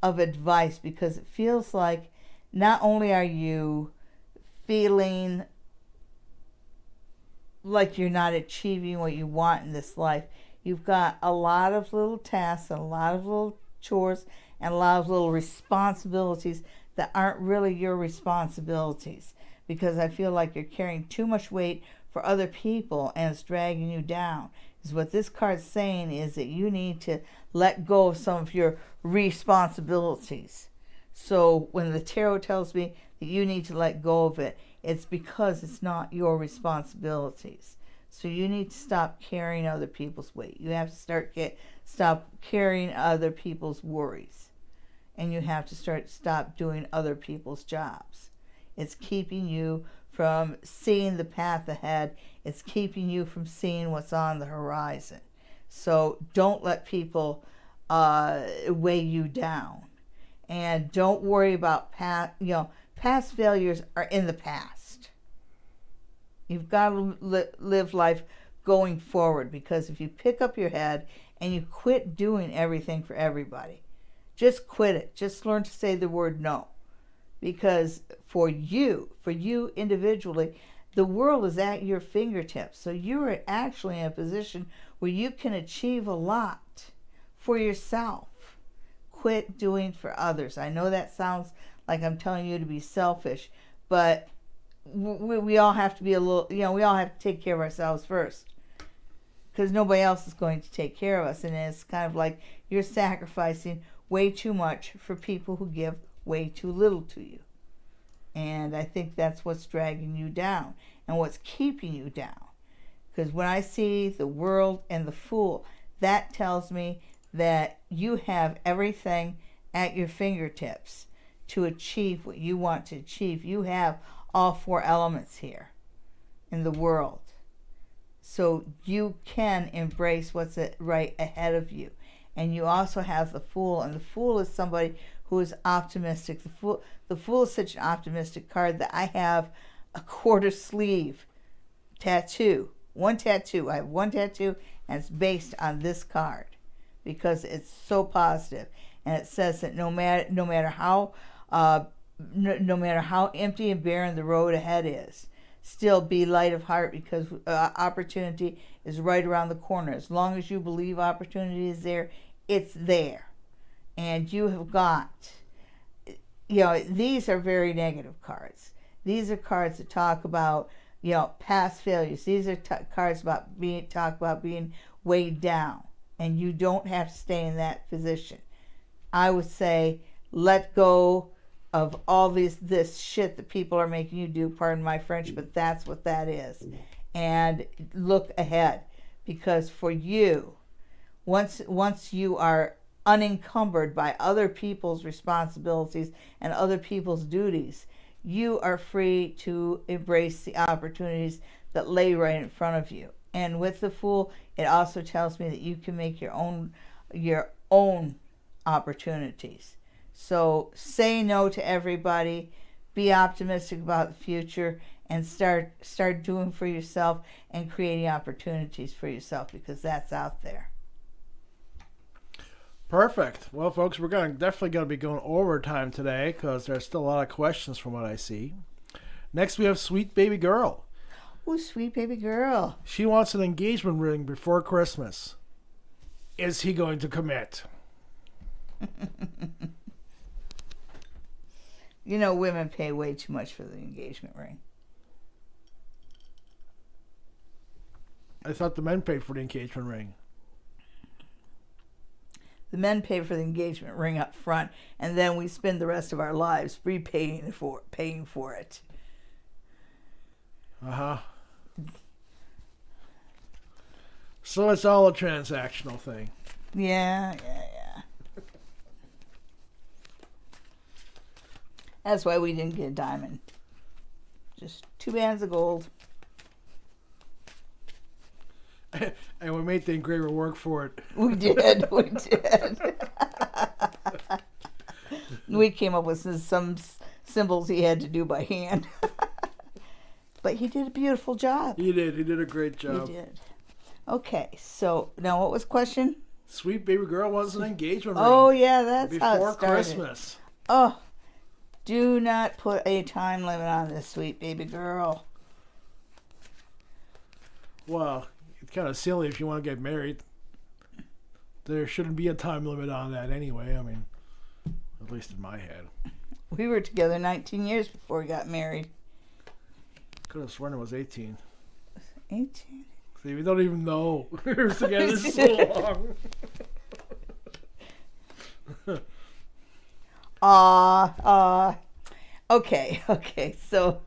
advice, because it feels like not only are you feeling like you're not achieving what you want in this life, you've got a lot of little tasks and a lot of little chores and a lot of little responsibilities that aren't really your responsibilities, because I feel like you're carrying too much weight for other people and it's dragging you down. Is what this card's saying is that you need to let go of some of your responsibilities. So when the tarot tells me that you need to let go of it, it's because it's not your responsibilities. So you need to stop carrying other people's weight. You have to stop carrying other people's worries. and you have to stop doing other people's jobs. It's keeping you from seeing the path ahead. It's keeping you from seeing what's on the horizon. So don't let people weigh you down. And don't worry about past failures are in the past. You've got to live life going forward, because if you pick up your head and you quit doing everything for everybody, just quit it. Just learn to say the word no. Because for you individually, the world is at your fingertips. So you are actually in a position where you can achieve a lot for yourself. Quit doing for others. I know that sounds like I'm telling you to be selfish, but we all have to be a little, we all have to take care of ourselves first, because nobody else is going to take care of us. And it's kind of like you're sacrificing way too much for people who give way too little to you. And I think that's what's dragging you down and what's keeping you down. Because when I see the world and the Fool, that tells me that you have everything at your fingertips to achieve what you want to achieve. You have all four elements here in the world. So you can embrace what's right ahead of you. And you also have the Fool, and the Fool is somebody who is optimistic. The Fool is such an optimistic card that I have a quarter sleeve tattoo. One tattoo. I have one tattoo, and it's based on this card because it's so positive. And it says that no matter how empty and barren the road ahead is, still be light of heart, because opportunity is right around the corner. As long as you believe opportunity is there, it's there. And you have got, these are very negative cards. These are cards that talk about, past failures. These are cards about talk about being weighed down. And you don't have to stay in that position. I would say let go of all this shit that people are making you do, pardon my French, but that's what that is. And look ahead, because for you, once you are unencumbered by other people's responsibilities and other people's duties, you are free to embrace the opportunities that lay right in front of you. And with the Fool, it also tells me that you can make your own opportunities. So say no to everybody, be optimistic about the future, and start doing for yourself and creating opportunities for yourself, because that's out there. Perfect. Well, folks, we're definitely going to be going overtime today because there's still a lot of questions from what I see. Next, we have Sweet Baby Girl. Oh, Sweet Baby Girl. She wants an engagement ring before Christmas. Is he going to commit? Women pay way too much for the engagement ring. I thought the men paid for the engagement ring. The men pay for the engagement ring up front, and then we spend the rest of our lives paying for it. Uh-huh. So it's all a transactional thing. Yeah. That's why we didn't get a diamond. Just 2 bands of gold. And we made the engraver work for it. We did. We came up with some symbols he had to do by hand. But he did a beautiful job. He did a great job. He did. Okay, so now what was the question? Sweet Baby Girl wants an engagement ring. Oh, yeah, that's how it before started. Christmas. Oh, do not put a time limit on this, Sweet Baby Girl. Well, it's kind of silly if you want to get married. There shouldn't be a time limit on that anyway. I mean, at least in my head. We were together 19 years before we got married. Could have sworn it was 18. 18? See, we don't even know. We were together so long. Okay, so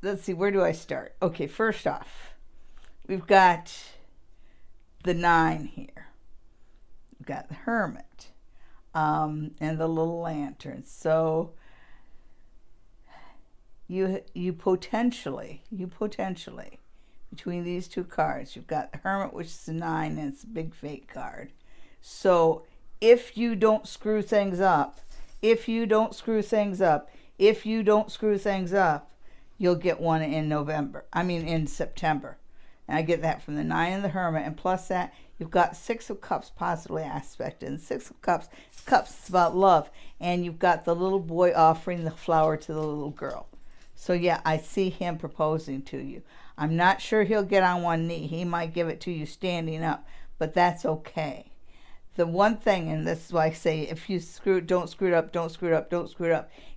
let's see, where do I start? Okay, first off, we've got the 9 here. You've got the Hermit and the little lantern. So you potentially, between these two cards, you've got the Hermit, which is a 9, and it's a big fake card. So if you don't screw things up, you'll get one in September. And I get that from the 9 and the Hermit. And plus that, you've got 6 of Cups possibly aspected. And 6 of Cups is about love. And you've got the little boy offering the flower to the little girl. So yeah, I see him proposing to you. I'm not sure he'll get on one knee. He might give it to you standing up, but that's okay. The one thing, and this is why I say if you don't screw it up,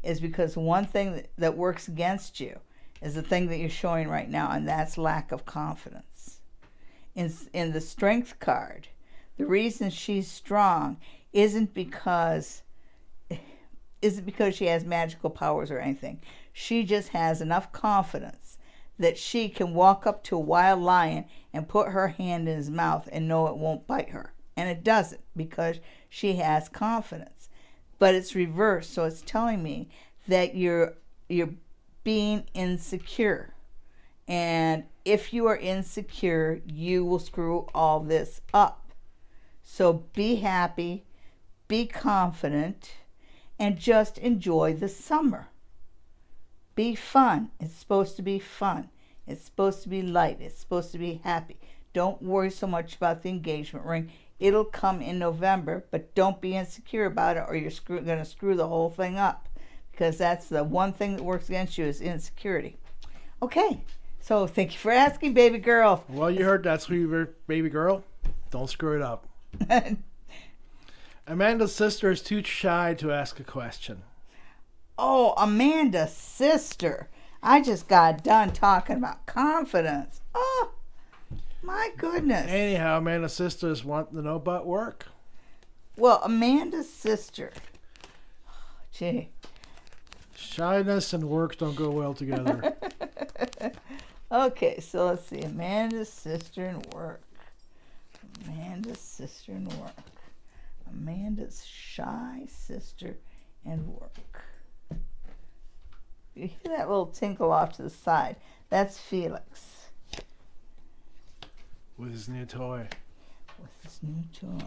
is because one thing that works against you is the thing that you're showing right now, and that's lack of confidence. In the Strength card, the reason she's strong isn't because she has magical powers or anything. She just has enough confidence that she can walk up to a wild lion and put her hand in his mouth and know it won't bite her. And it doesn't, because she has confidence. But it's reversed, so it's telling me that you're being insecure. And if you are insecure, you will screw all this up. So be happy, be confident, and just enjoy the summer. Be fun. It's supposed to be fun. It's supposed to be light. It's supposed to be happy. Don't worry so much about the engagement ring. It'll come in November, but don't be insecure about it, or you're going to screw the whole thing up, because that's the one thing that works against you is insecurity. Okay, so thank you for asking, baby girl. Well, you heard that, sweet baby girl. Don't screw it up. Amanda's sister is too shy to ask a question. Oh, Amanda's sister. I just got done talking about confidence. Oh, my goodness. Anyhow, Amanda's sister is wanting to know about work. Well, Amanda's sister. Gee. Shyness and work don't go well together. Okay, so let's see. Amanda's sister and work. Amanda's sister and work. Amanda's shy sister and work. You hear that little tinkle off to the side? That's Felix. With his new toy. With his new toy.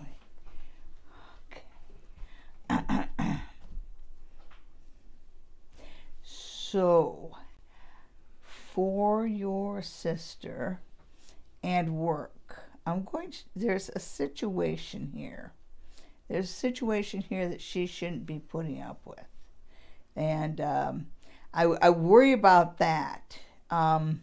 Okay. So, for your sister and work, there's a situation here. There's a situation here that she shouldn't be putting up with. And I worry about that. I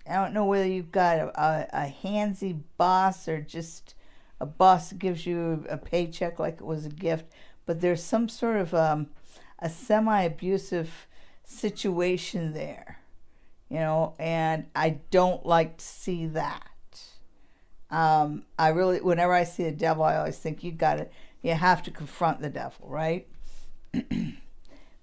don't know whether you've got a handsy boss or just a boss that gives you a paycheck like it was a gift, but there's some sort of a semi-abusive situation there, and I don't like to see that. Whenever I see the devil, I always think you have to confront the devil, right?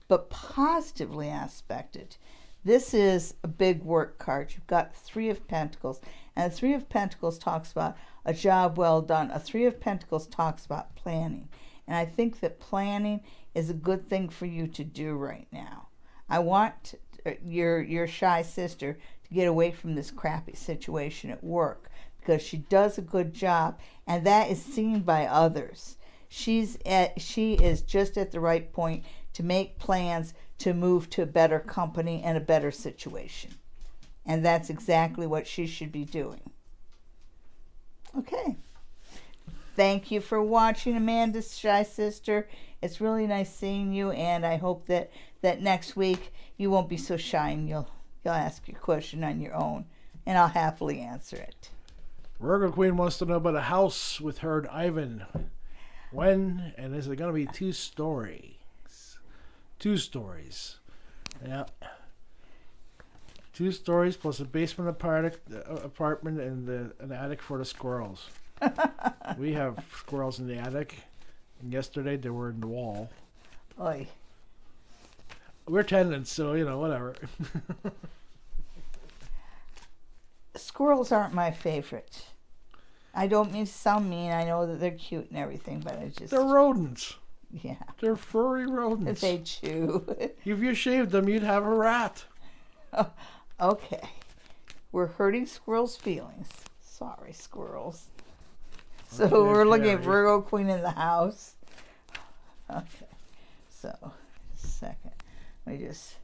But positively aspected, this is a big work card. You've got 3 of Pentacles, and the 3 of Pentacles talks about a job well done. A 3 of Pentacles talks about planning, and I think that planning is a good thing for you to do right now. I want your shy sister to get away from this crappy situation at work, because she does a good job, and that is seen by others. She is just at the right point to make plans to move to a better company and a better situation. And that's exactly what she should be doing. Okay. Thank you for watching, Amanda's shy sister. It's really nice seeing you, and I hope that next week you won't be so shy and you'll ask your question on your own, and I'll happily answer it. Virgo Queen wants to know about a house with her and Ivan. When, and is it going to be 2 stories? 2 stories. Yeah. 2 stories plus a basement apartment and an attic for the squirrels. We have squirrels in the attic, and yesterday they were in the wall. Oy. We're tenants, so, whatever. Squirrels aren't my favorite. I don't mean to sound mean. I know that they're cute and everything, but I just... They're rodents. Yeah. They're furry rodents. They chew. If you shaved them, you'd have a rat. Oh, okay. We're hurting squirrels' feelings. Sorry, squirrels. So Okay, we're looking at Carrie. Virgo Queen in the house. Okay. So, just a second. Let me just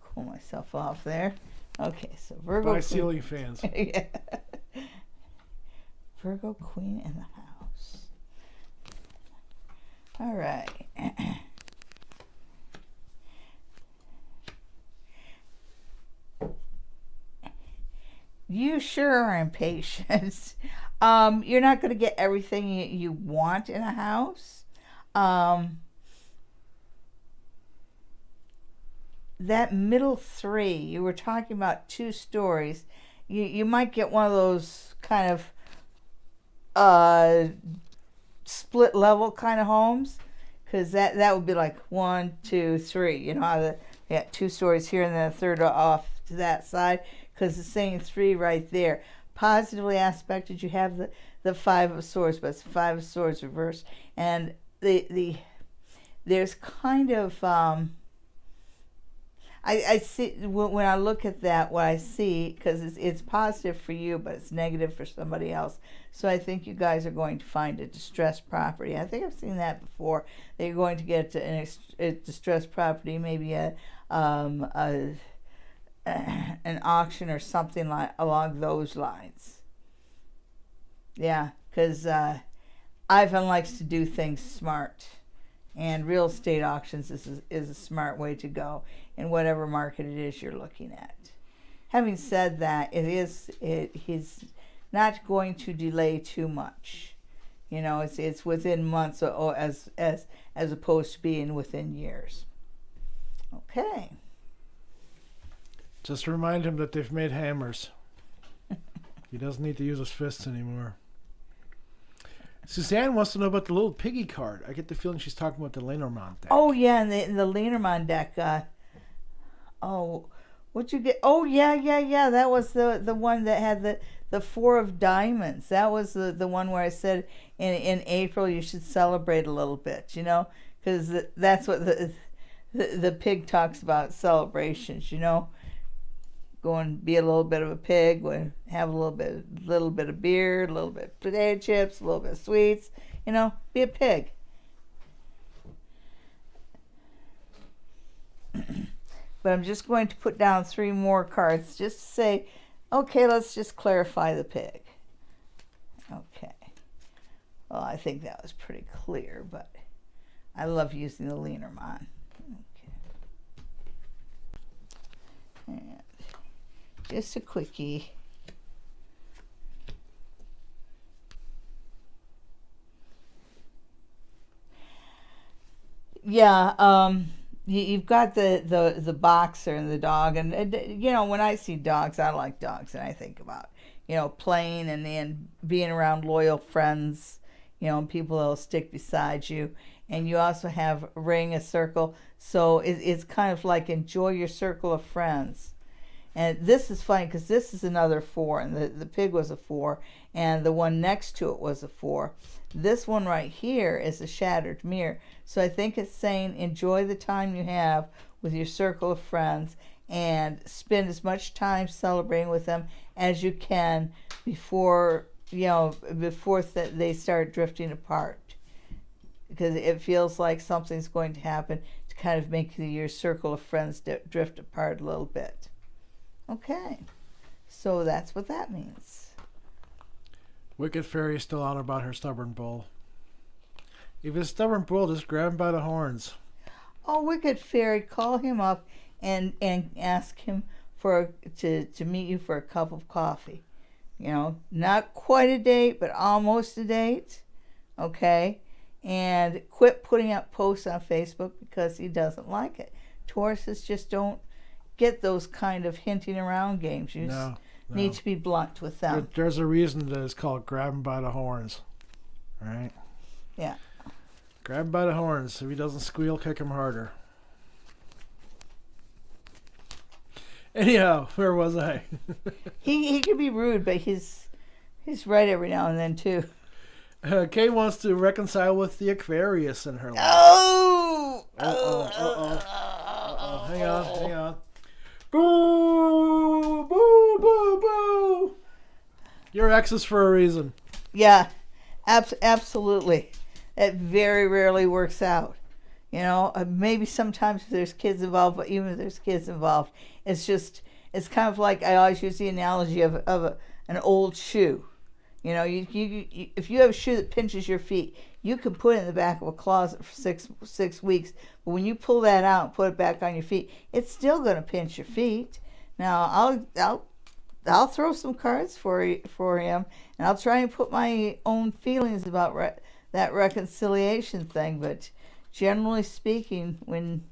cool myself off there. Okay, so Virgo Buy Queen. ceiling fans. Yeah. Virgo Queen in the house. All right. You sure are impatient. You're not going to get everything you want in a house. That middle three, you were talking about 2 stories. You might get one of those kind of split level kind of homes, because that would be like 1, 2, 3. You know how you got 2 stories here and then a third off to that side, because it's saying 3 right there. Positively aspected, you have the 5 of Swords, but it's 5 of Swords reversed, and there's kind of I see when I look at that, what I see, because it's positive for you, but it's negative for somebody else. So I think you guys are going to find a distressed property. I think I've seen that before. That you're going to get a distressed property, maybe an auction or something along those lines. Yeah, because Ivan likes to do things smart, and real estate auctions is a smart way to go in whatever market it is you're looking at. Having said that, he's not going to delay too much. You know, it's within months or as opposed to being within years. Okay. Just remind him that they've made hammers. He doesn't need to use his fists anymore. Suzanne wants to know about the little piggy card. I get the feeling she's talking about the Lenormand deck. Oh yeah, and the Lenormand deck. What'd you get? Oh yeah. That was the one that had the 4 of diamonds. That was the one where I said in April you should celebrate a little bit. You know, because that's what the pig talks about, celebrations. You know. Go and be a little bit of a pig, have a little bit of beer, a little bit of potato chips, a little bit of sweets, you know, be a pig. But I'm just going to put down 3 more cards just to say, okay, let's just clarify the pig. Okay. Well, I think that was pretty clear, but I love using the Lenormand. Okay. And just a quickie. Yeah, you've got the boxer and the dog, and you know, when I see dogs, I like dogs, and I think about, you know, playing and then being around loyal friends, you know, people that'll stick beside you. And you also have ring, a circle, so it's kind of like enjoy your circle of friends. And this is funny because this is another 4, and the pig was a 4, and the one next to it was a 4. This one right here is a shattered mirror. So I think it's saying enjoy the time you have with your circle of friends and spend as much time celebrating with them as you can before they start drifting apart. Because it feels like something's going to happen to kind of make your circle of friends drift apart a little bit. Okay, so that's what that means. Wicked Fairy is still on about her stubborn bull. If it's a stubborn bull, just grab him by the horns. Oh, Wicked Fairy, call him up and ask him to meet you for a cup of coffee. You know, not quite a date, but almost a date. Okay, and quit putting up posts on Facebook because he doesn't like it. Tauruses just don't get those kind of hinting around games. You need to be blunt with them. There's a reason that it's called grab him by the horns. Right? Yeah. Grab him by the horns. If he doesn't squeal, kick him harder. Anyhow, where was I? He could be rude, but he's He's right every now and then, too. Kay wants to reconcile with the Aquarius in her life. Oh! Hang on. Boo! Boo! Boo! Boo! Your ex is for a reason. Yeah, absolutely. It very rarely works out. You know, maybe sometimes there's kids involved, but even if there's kids involved, it's kind of like, I always use the analogy of an old shoe. You know, you if you have a shoe that pinches your feet, you can put it in the back of a closet for six weeks, but when you pull that out and put it back on your feet, it's still going to pinch your feet. Now, I'll throw some cards for him, and I'll try and put my own feelings about that reconciliation thing, but generally speaking, when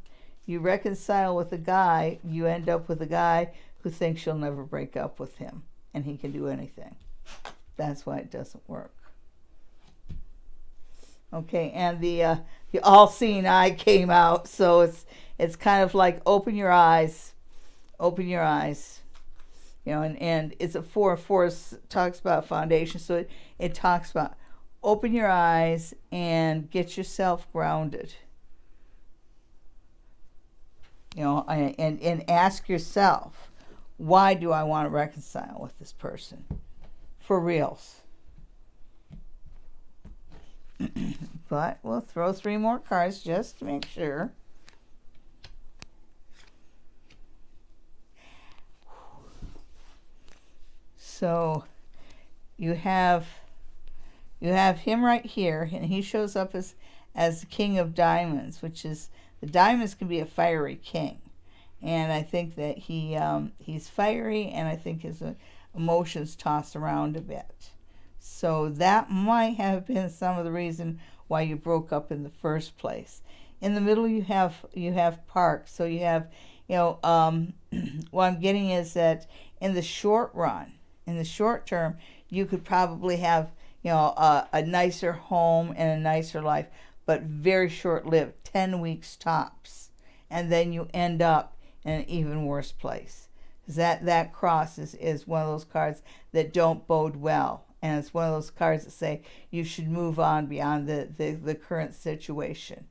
you reconcile with a guy, you end up with a guy who thinks you'll never break up with him, and he can do anything. That's why it doesn't work. Okay, and the all-seeing eye came out, so it's kind of like open your eyes. You know, and it's a 4 talks about foundation, so it talks about open your eyes and get yourself grounded. You know, and ask yourself, why do I want to reconcile with this person? For reals. But we'll throw 3 more cards just to make sure. So you have him right here, and he shows up as the King of Diamonds, which is, the diamonds can be a fiery king, and I think that he's fiery, and I think his emotions toss around a bit. So that might have been some of the reason why you broke up in the first place. In the middle, you have Park. So you have, you know, what I'm getting is that in the short run, in the short term, you could probably have, you know, a nicer home and a nicer life, but very short-lived, 10 weeks tops, and then you end up in an even worse place. That cross is one of those cards that don't bode well, and it's one of those cards that say you should move on beyond the current situation.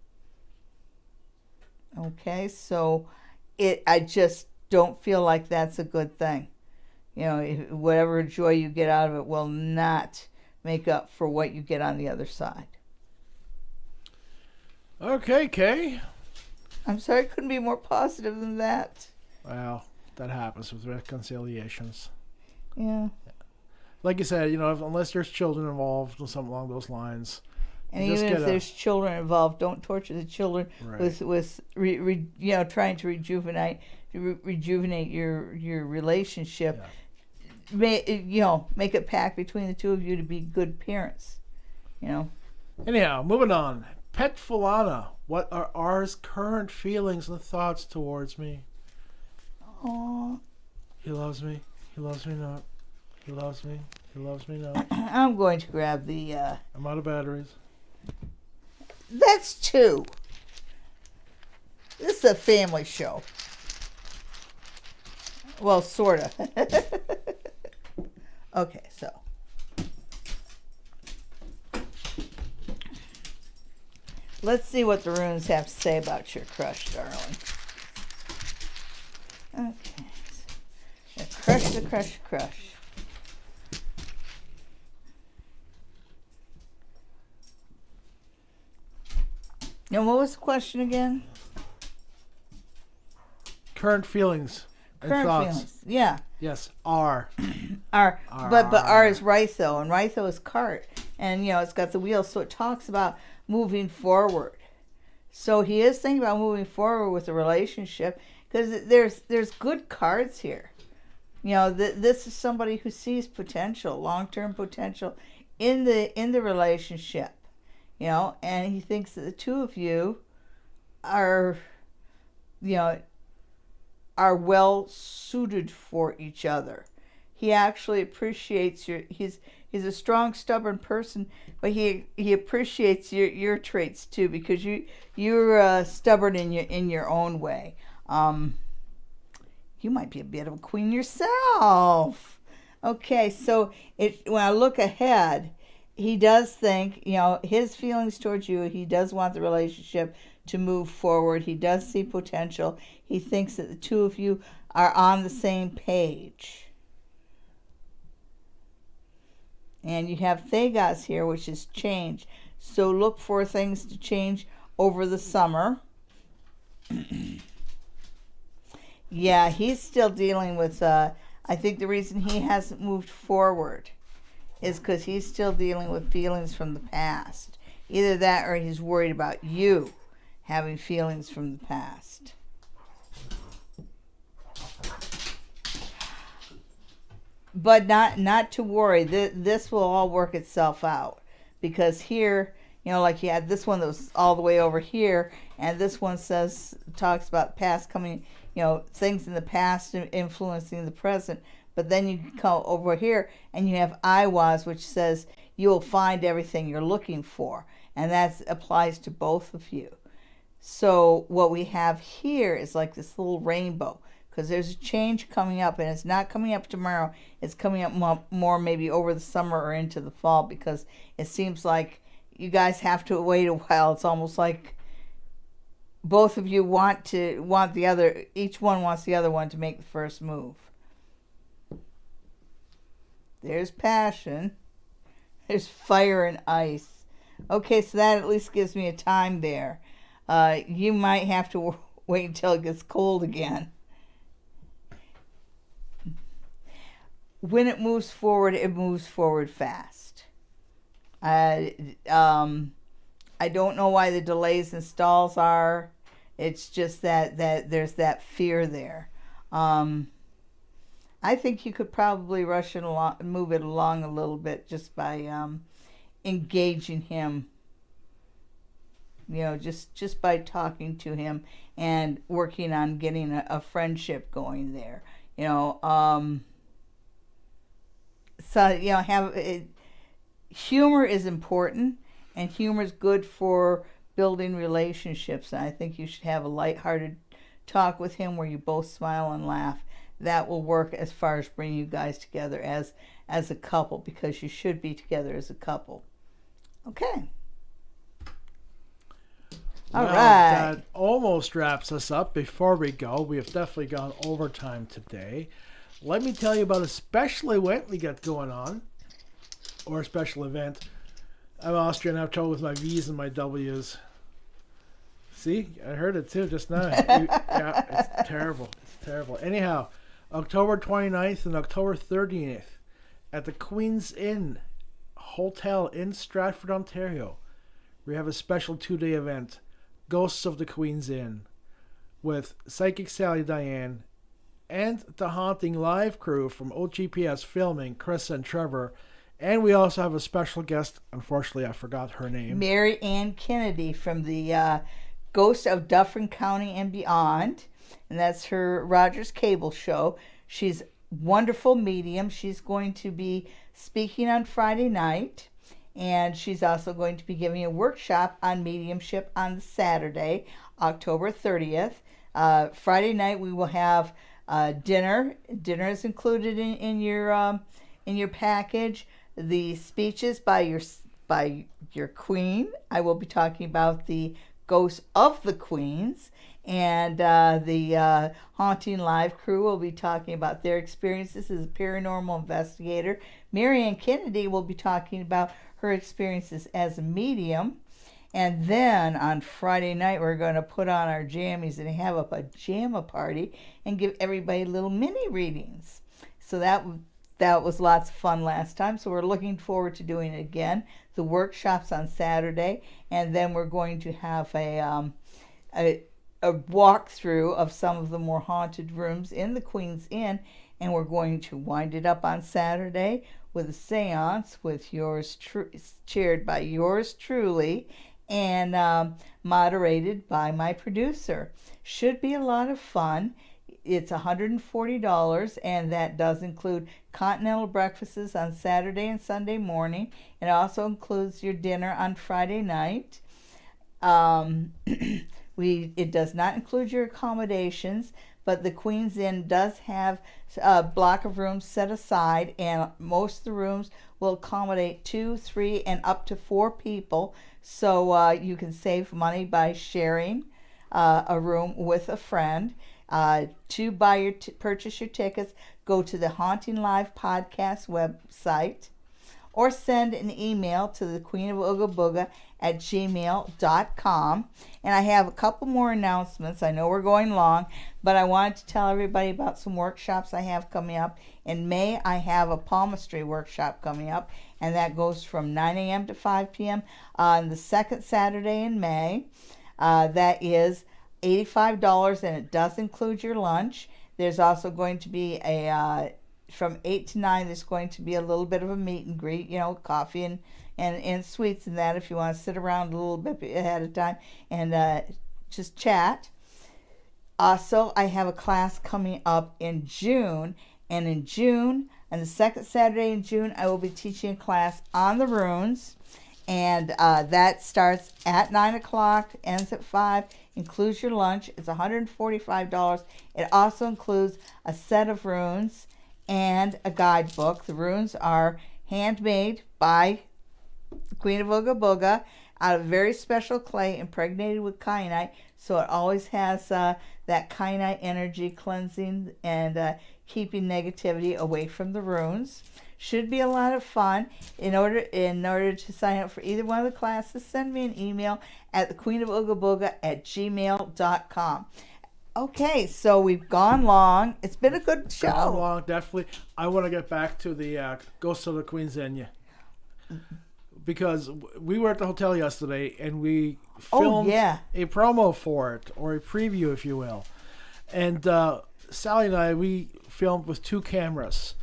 Okay, so I just don't feel like that's a good thing. You know, whatever joy you get out of it will not make up for what you get on the other side. Okay, Kay. I'm sorry, I couldn't be more positive than that. Well, that happens with reconciliations. Yeah. Like you said, you know, unless there's children involved or something along those lines. And even if there's children involved, don't torture the children with you know, trying to rejuvenate your relationship. Yeah. Make a pact between the two of you to be good parents. You know. Anyhow, moving on. Pet Falana, what are R's current feelings and thoughts towards me? Aww. He loves me. He loves me not. He loves me. He loves me not. I'm going to grab the... I'm out of batteries. That's 2. This is a family show. Well, sort of. Okay, so. Let's see what the runes have to say about your crush, darling. Okay. So, crush. Now, what was the question again? Current feelings and thoughts. Feelings. Yeah. Yes, R. R. But R is Rytho, and Rytho is cart. And, you know, it's got the wheel, so it talks about moving forward. So he is thinking about moving forward with the relationship, because there's good cards here. You know, this is somebody who sees potential, long-term potential in the relationship. You know, and he thinks that the two of you are, you know, are well suited for each other. He actually appreciates he's a strong, stubborn person, but he appreciates your traits too, because you're stubborn in your own way. You might be a bit of a queen yourself. Okay, so when I look ahead, he does think, his feelings towards you, he does want the relationship to move forward. He does see potential. He thinks that the two of you are on the same page. And you have Thagos here, which is change. So look for things to change over the summer. Yeah, he's still dealing with, I think the reason he hasn't moved forward is because he's still dealing with feelings from the past. Either that or he's worried about you having feelings from the past. But not to worry. This will all work itself out. Because here, like you had this one that was all the way over here, and this one talks about past coming, things in the past influencing the present. But then you come over here and you have Iwas, which says you will find everything you're looking for. And that applies to both of you. So what we have here is like this little rainbow, because there's a change coming up, and it's not coming up tomorrow. It's coming up more maybe over the summer or into the fall, because it seems like you guys have to wait a while. It's almost like both of you want the other, each one wants the other one to make the first move. There's passion. There's fire and ice. Okay, so that at least gives me a time there. You might have to wait until it gets cold again. When it moves forward fast. I don't know why the delays and stalls are. It's just that there's that fear there. I think you could probably rush it along, move it along a little bit just by engaging him. Just by talking to him and working on getting a friendship going there. Humor is important, and humor is good for building relationships. And I think you should have a lighthearted talk with him where you both smile and laugh. That will work as far as bringing you guys together as a couple, because you should be together as a couple. Okay. All right. That almost wraps us up. Before we go, we have definitely gone overtime today. Let me tell you about a special event we got going on, or a special event. I'm Austrian. I have trouble with my V's and my W's. See, I heard it too just now. Yeah, it's terrible. It's terrible. Anyhow, October 29th and October 30th at the Queen's Inn Hotel in Stratford, Ontario. We have a special 2-day event, Ghosts of the Queen's Inn, with Psychic Sally Diane and the Haunting live crew from OGPS Filming, Chris and Trevor. And we also have a special guest. Unfortunately, I forgot her name. Mary Ann Kennedy from the Ghost of Dufferin County and Beyond. And that's her Rogers Cable show. She's a wonderful medium. She's going to be speaking on Friday night. And she's also going to be giving a workshop on mediumship on Saturday, October 30th. Friday night we will have dinner. Dinner is included in your package. The speeches by your queen. I will be talking about the ghosts of the queens, and the Haunting Live crew will be talking about their experiences as a paranormal investigator. Mary Ann Kennedy will be talking about her experiences as a medium. And then on Friday night, we're going to put on our jammies and have a pajama party and give everybody little mini readings. So that was lots of fun last time. So we're looking forward to doing it again. The workshop's on Saturday, and then we're going to have a walkthrough of some of the more haunted rooms in the Queen's Inn, and we're going to wind it up on Saturday with a seance with chaired by yours truly, and moderated by my producer. Should be a lot of fun. It's $140, and that does include continental breakfasts on Saturday and Sunday morning. It also includes your dinner on Friday night. It does not include your accommodations, but the Queen's Inn does have a block of rooms set aside, and most of the rooms will accommodate 2, 3, and up to 4 people. So you can save money by sharing a room with a friend. To purchase your tickets, go to the Haunting Live podcast website, or send an email to the Queen of Ooga Booga at gmail.com. And I have a couple more announcements. I know we're going long, but I wanted to tell everybody about some workshops I have coming up. In May, I have a palmistry workshop coming up, and that goes from 9 a.m. to 5 p.m. on the second Saturday in May. That is $85, and it does include your lunch. There's also going to be from 8 to 9, there's going to be a little bit of a meet and greet, coffee and sweets and that, if you want to sit around a little bit ahead of time and just chat. Also, I have a class coming up in June, and in June, on the second Saturday in June, I will be teaching a class on the runes, and that starts at 9 o'clock, ends at 5, includes your lunch. It's $145. It also includes a set of runes and a guidebook. The runes are handmade by the Queen of Ooga Booga out of very special clay impregnated with kyanite, so it always has that kyanite energy cleansing and keeping negativity away from the runes. Should be a lot of fun. In order to sign up for either one of the classes, send me an email at thequeenofoogaBooga@gmail.com. Okay, so we've gone long. It's been a good show. Gone long, definitely. I want to get back to the Ghost of the Queen's Inn, because we were at the hotel yesterday and we filmed a promo for it, or a preview, if you will. And Sally and I, we filmed with 2 cameras.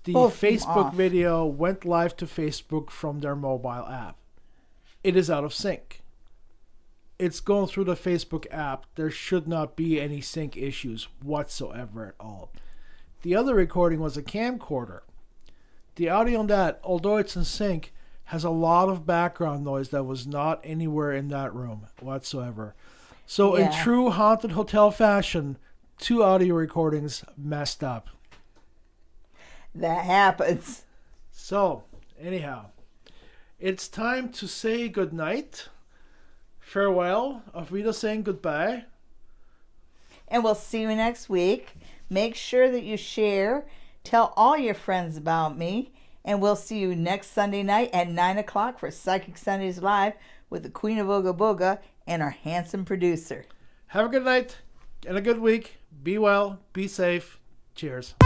The Facebook video went live to Facebook from their mobile app. It is out of sync. It's going through the Facebook app. There should not be any sync issues whatsoever at all. The other recording was a camcorder. The audio on that, although it's in sync, has a lot of background noise that was not anywhere in that room whatsoever. So in true haunted hotel fashion, 2 audio recordings messed up. That happens. So, anyhow, it's time to say goodnight. Farewell. Auf Wiedersehen. Goodbye. And we'll see you next week. Make sure that you share. Tell all your friends about me. And we'll see you next Sunday night at 9 o'clock for Psychic Sundays Live with the Queen of Ooga Booga and our handsome producer. Have a good night and a good week. Be well. Be safe. Cheers.